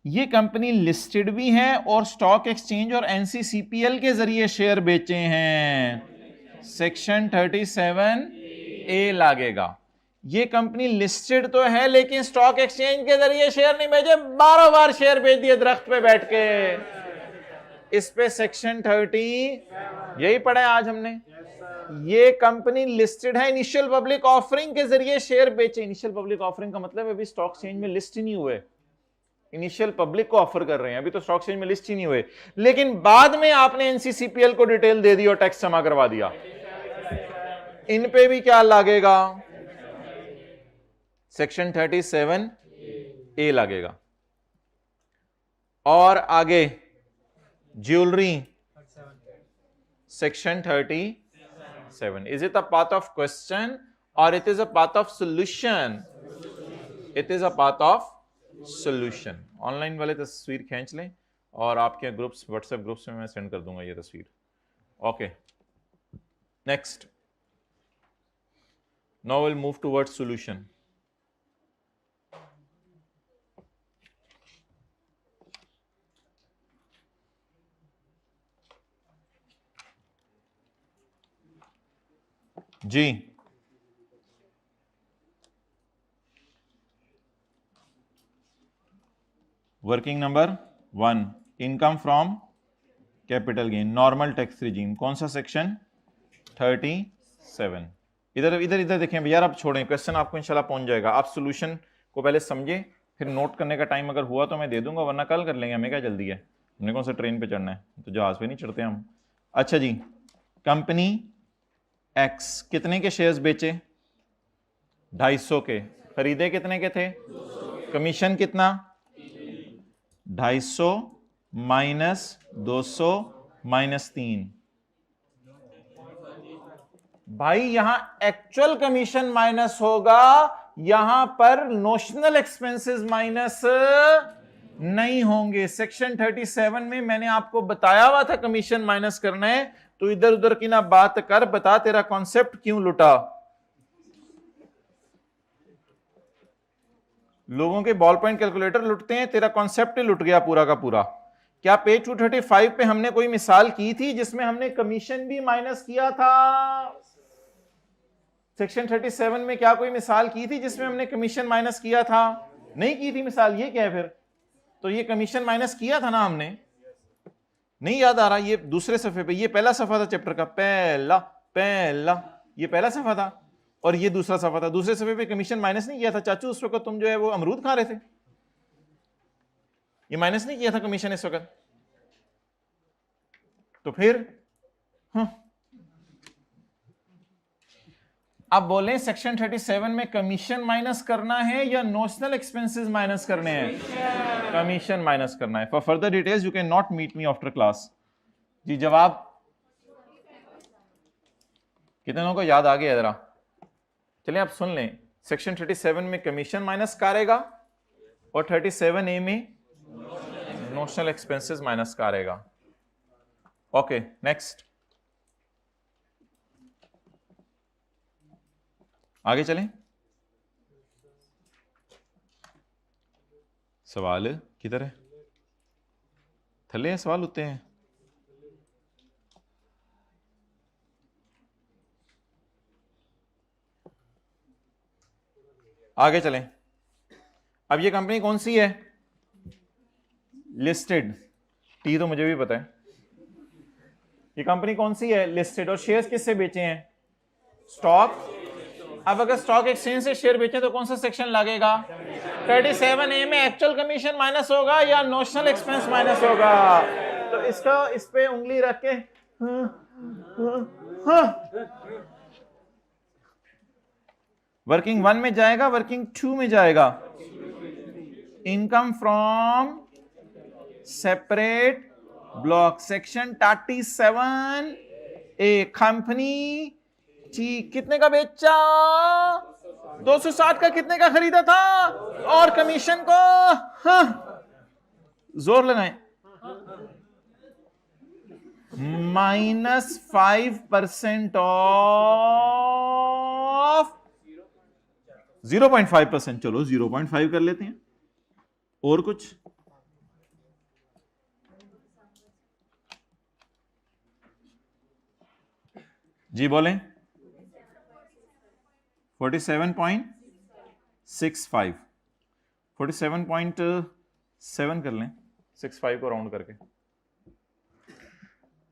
Speaker 1: ये कंपनी लिस्टेड भी है और स्टॉक एक्सचेंज और NCCPL के जरिए शेयर बेचे हैं। Section 37A लागेगा। ये कंपनी लिस्टेड तो है लेकिन स्टॉक एक्सचेंज के जरिए शेयर नहीं बेचे, 12 बार शेयर बेच दिए दरख्त पे बैठ के। इस पे सेक्शन 30 यही पढ़ा है आज हमने। ये कंपनी लिस्टेड है, इनिशियल पब्लिक ऑफरिंग के जरिए शेयर बेचे। इनिशियल पब्लिक ऑफरिंग का मतलब अभी स्टॉक एक्सचेंज में लिस्ट ही नहीं हुए, इनिशियल पब्लिक को ऑफर कर रहे हैं, अभी तो स्टॉक एक्सचेंज में लिस्ट ही नहीं हुए। लेकिन बाद में आपने NCCPL को डिटेल दे दी और टैक्स जमा करवा दिया। इन पे भी क्या लगेगा? सेक्शन 37A लगेगा। और आगे jewellery, section 37। Is it a part of question और it is a part of solution? It is a part of solution. Online वाले तस्वीर खींच लें और आपके ग्रुप्स, व्हाट्सएप ग्रुप्स में मैं सेंड कर दूंगा ये तस्वीर। Okay, next, now will move towards solution. जी, working number 1, income from capital gain, normal tax regime, कौन सा सेक्शन? 37। इधर इधर इधर देखें भैया, आप छोड़ें, क्वेश्चन आपको इंशाल्लाह पहुंच जाएगा। आप सोल्यूशन को पहले समझे, फिर नोट करने का टाइम अगर हुआ तो मैं दे दूंगा, वरना कल कर लेंगे, हमें क्या जल्दी है, हमने कौन सा ट्रेन पे चढ़ना है, तो जहाज पे नहीं चढ़ते हम। अच्छा जी, कंपनी एक्स कितने के शेयर्स बेचे? 250 के। खरीदे कितने के थे? कमीशन कितना? 250 माइनस 200 माइनस 3। भाई यहां एक्चुअल कमीशन माइनस होगा, यहां पर नोशनल एक्सपेंसेस माइनस नहीं होंगे। सेक्शन 37 में मैंने आपको बताया हुआ था कमीशन माइनस करना है, तो इधर उधर की ना बात कर, बता तेरा कॉन्सेप्ट क्यों लुटा। लोगों के बॉल पॉइंट कैलकुलेटर लुटते हैं, तेरा कॉन्सेप्ट लुट गया पूरा का पूरा। क्या पेज 235 पे हमने कोई मिसाल की थी जिसमें हमने कमीशन भी माइनस किया था? सेक्शन 37 में क्या कोई मिसाल की थी जिसमें हमने कमीशन माइनस किया था? नहीं की थी मिसाल, ये क्या है फिर? तो ये कमीशन माइनस किया था ना हमने, नहीं याद आ रहा? ये दूसरे सफे पे, ये पहला सफा था चैप्टर का, पहला पहला ये पहला सफा था, और ये दूसरा सफा था। दूसरे सफे पे कमीशन माइनस नहीं किया था चाचू, उस वक्त तुम जो है वो अमरूद खा रहे थे, ये माइनस नहीं किया था कमीशन इस वक्त। तो फिर आप बोलें सेक्शन 37 में कमीशन माइनस करना है या नोशनल एक्सपेंसेस माइनस करने हैं? कमीशन माइनस करना है। For further details you can not meet me after class. जी जवाब कितने लोगों को याद आ गया? जरा चलिए आप सुन लें, सेक्शन 37 में कमीशन माइनस करेगा और 37A में नोशनल एक्सपेंसेस माइनस करेगा। ओके, नेक्स्ट, आगे चलें। सवाल किधर है? थले हैं सवाल, होते हैं। आगे चलें। अब ये कंपनी कौन सी है? लिस्टेड। टी तो मुझे भी पता है। ये कंपनी कौन सी है? लिस्टेड। और शेयर्स किससे बेचे हैं? स्टॉक। अब अगर स्टॉक एक्सचेंज से शेयर बेचे तो कौन सा सेक्शन लगेगा? 37A में एक्चुअल कमीशन माइनस होगा या नोशनल एक्सपेंस माइनस होगा? तो इसका इस पे उंगली रख के वर्किंग 1 में जाएगा, वर्किंग 2 में जाएगा। Income from separate block, section 37A। Company कितने का बेचा? 260 का। कितने का खरीदा था? और कमीशन को जोर लगाएं, -5% ऑफ 0.5%। चलो 0.5 कर लेते हैं। और कुछ? जी बोलें। 47.65, 47.7 कर लें, 65 को राउंड करके।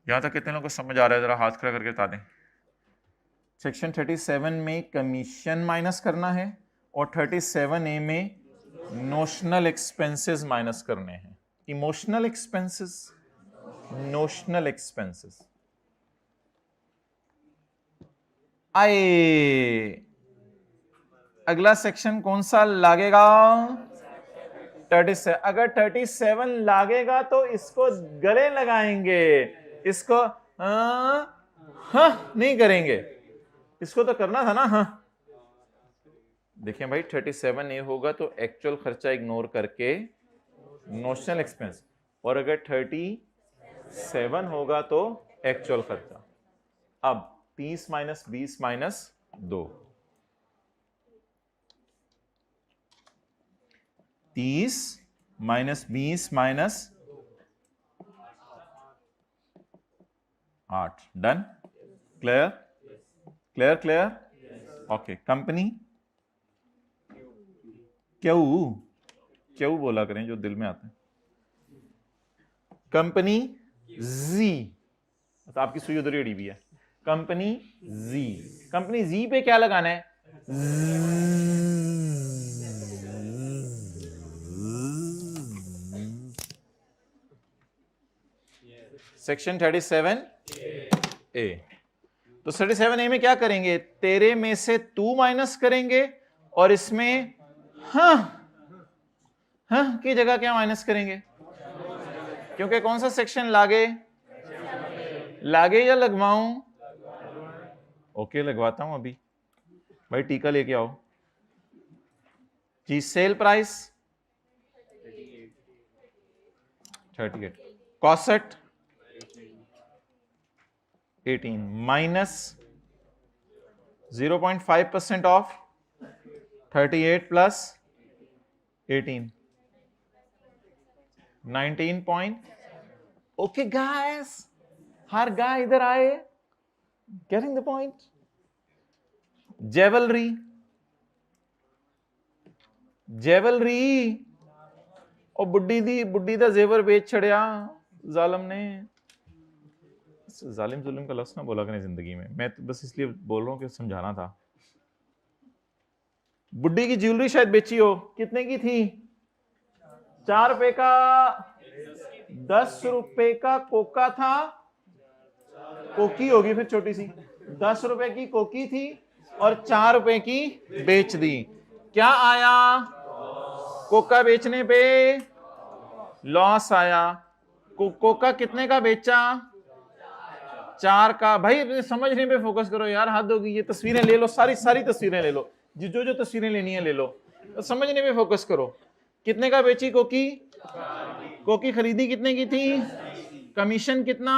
Speaker 1: यहां तक कितने लोगों को समझ आ रहा है? जरा हाथ खड़ा करके बता दें। सेक्शन 37 में कमीशन माइनस करना है और 37A में नोशनल एक्सपेंसेस माइनस करने हैं। Emotional expenses, notional expenses. आए अगला सेक्शन कौन सा लागेगा? 37। अगर 37 लागेगा तो इसको गले लगाएंगे, इसको हाँ नहीं करेंगे। इसको तो करना था ना हाँ। देखें भाई 37A होगा तो एक्चुअल खर्चा इग्नोर करके नोशनल एक्सपेंस, और अगर 37 होगा तो एक्चुअल खर्चा। अब 30 minus 20 minus 2, 30 minus 20 minus 8, done, clear clear clear, okay. Company क्यों बोला करें जो दिल में आता है। कंपनी जी, तो आपकी सुई उधर अड़ी हुई है। कंपनी जी, कंपनी जी पे क्या लगाना है, सेक्शन 37A। तो 37A में क्या करेंगे, तेरे में से तू माइनस करेंगे और इसमें हाँ की जगह क्या माइनस करेंगे, क्योंकि कौन सा सेक्शन लागे या लगवाऊं, ओके लगवाता हूं अभी। भाई टीका लेके आओ जी। Sale price 38, cost 18 minus 0.5% of 38 plus 18 19 okay guys, हर गाय इधर आए, गेटिंग द पॉइंट। जेवलरी और बुड्ढी दा जेवर बेच छड़िया जालिम ने। जालिम जुलिम का लफ्ज़ ना बोला करें जिंदगी में, मैं तो बस इसलिए बोल रहा हूं कि समझाना था। बुड्ढी की ज्वेलरी शायद बेची हो, कितने की थी, 4 रुपए का, 10 रुपए का कोका था, कोकी होगी फिर छोटी सी, 10 रुपए की कोकी थी और 4 रुपए की बेच दी। क्या आया, कोका बेचने पे लॉस आया। कोका कितने का बेचा, 4 का। भाई समझने पे फोकस करो यार, हद होगी। ये तस्वीरें ले लो, सारी तस्वीरें ले लो, जो तस्वीरें लेनी है ले लो, तो समझने पे फोकस करो। कितने का बेची कोकी खरीदी कितने की थी, कमीशन कितना,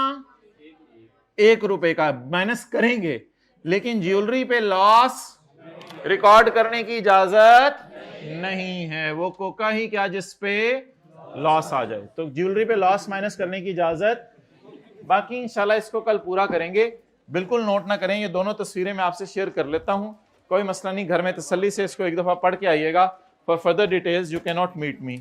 Speaker 1: 1 रुपए का, माइनस करेंगे। लेकिन ज्वेलरी पे लॉस रिकॉर्ड करने की इजाजत नहीं है, वो कोका ही क्या जिस पे लॉस आ जाए, तो ज्वेलरी पे लॉस माइनस करने की इजाजत। बाकी इंशाल्लाह इसको कल पूरा करेंगे। बिल्कुल नोट ना करें, ये दोनों तस्वीरें मैं आपसे शेयर कर लेता हूं, कोई मसला नहीं। घर में तसल्ली से इसको एक दफा पढ़ के आइएगा। For further details you can not meet me.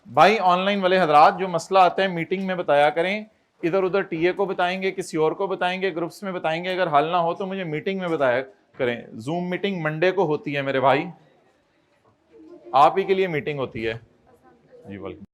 Speaker 1: भाई ऑनलाइन वाले हजरात, जो मसला आता है मीटिंग में बताया करें, इधर उधर टीए को बताएंगे, किसी और को बताएंगे, ग्रुप्स में बताएंगे। अगर हल ना हो तो मुझे मीटिंग में बताया करें। जूम मीटिंग मंडे को होती है मेरे भाई, आप ही के लिए मीटिंग होती है जी। वेलकम।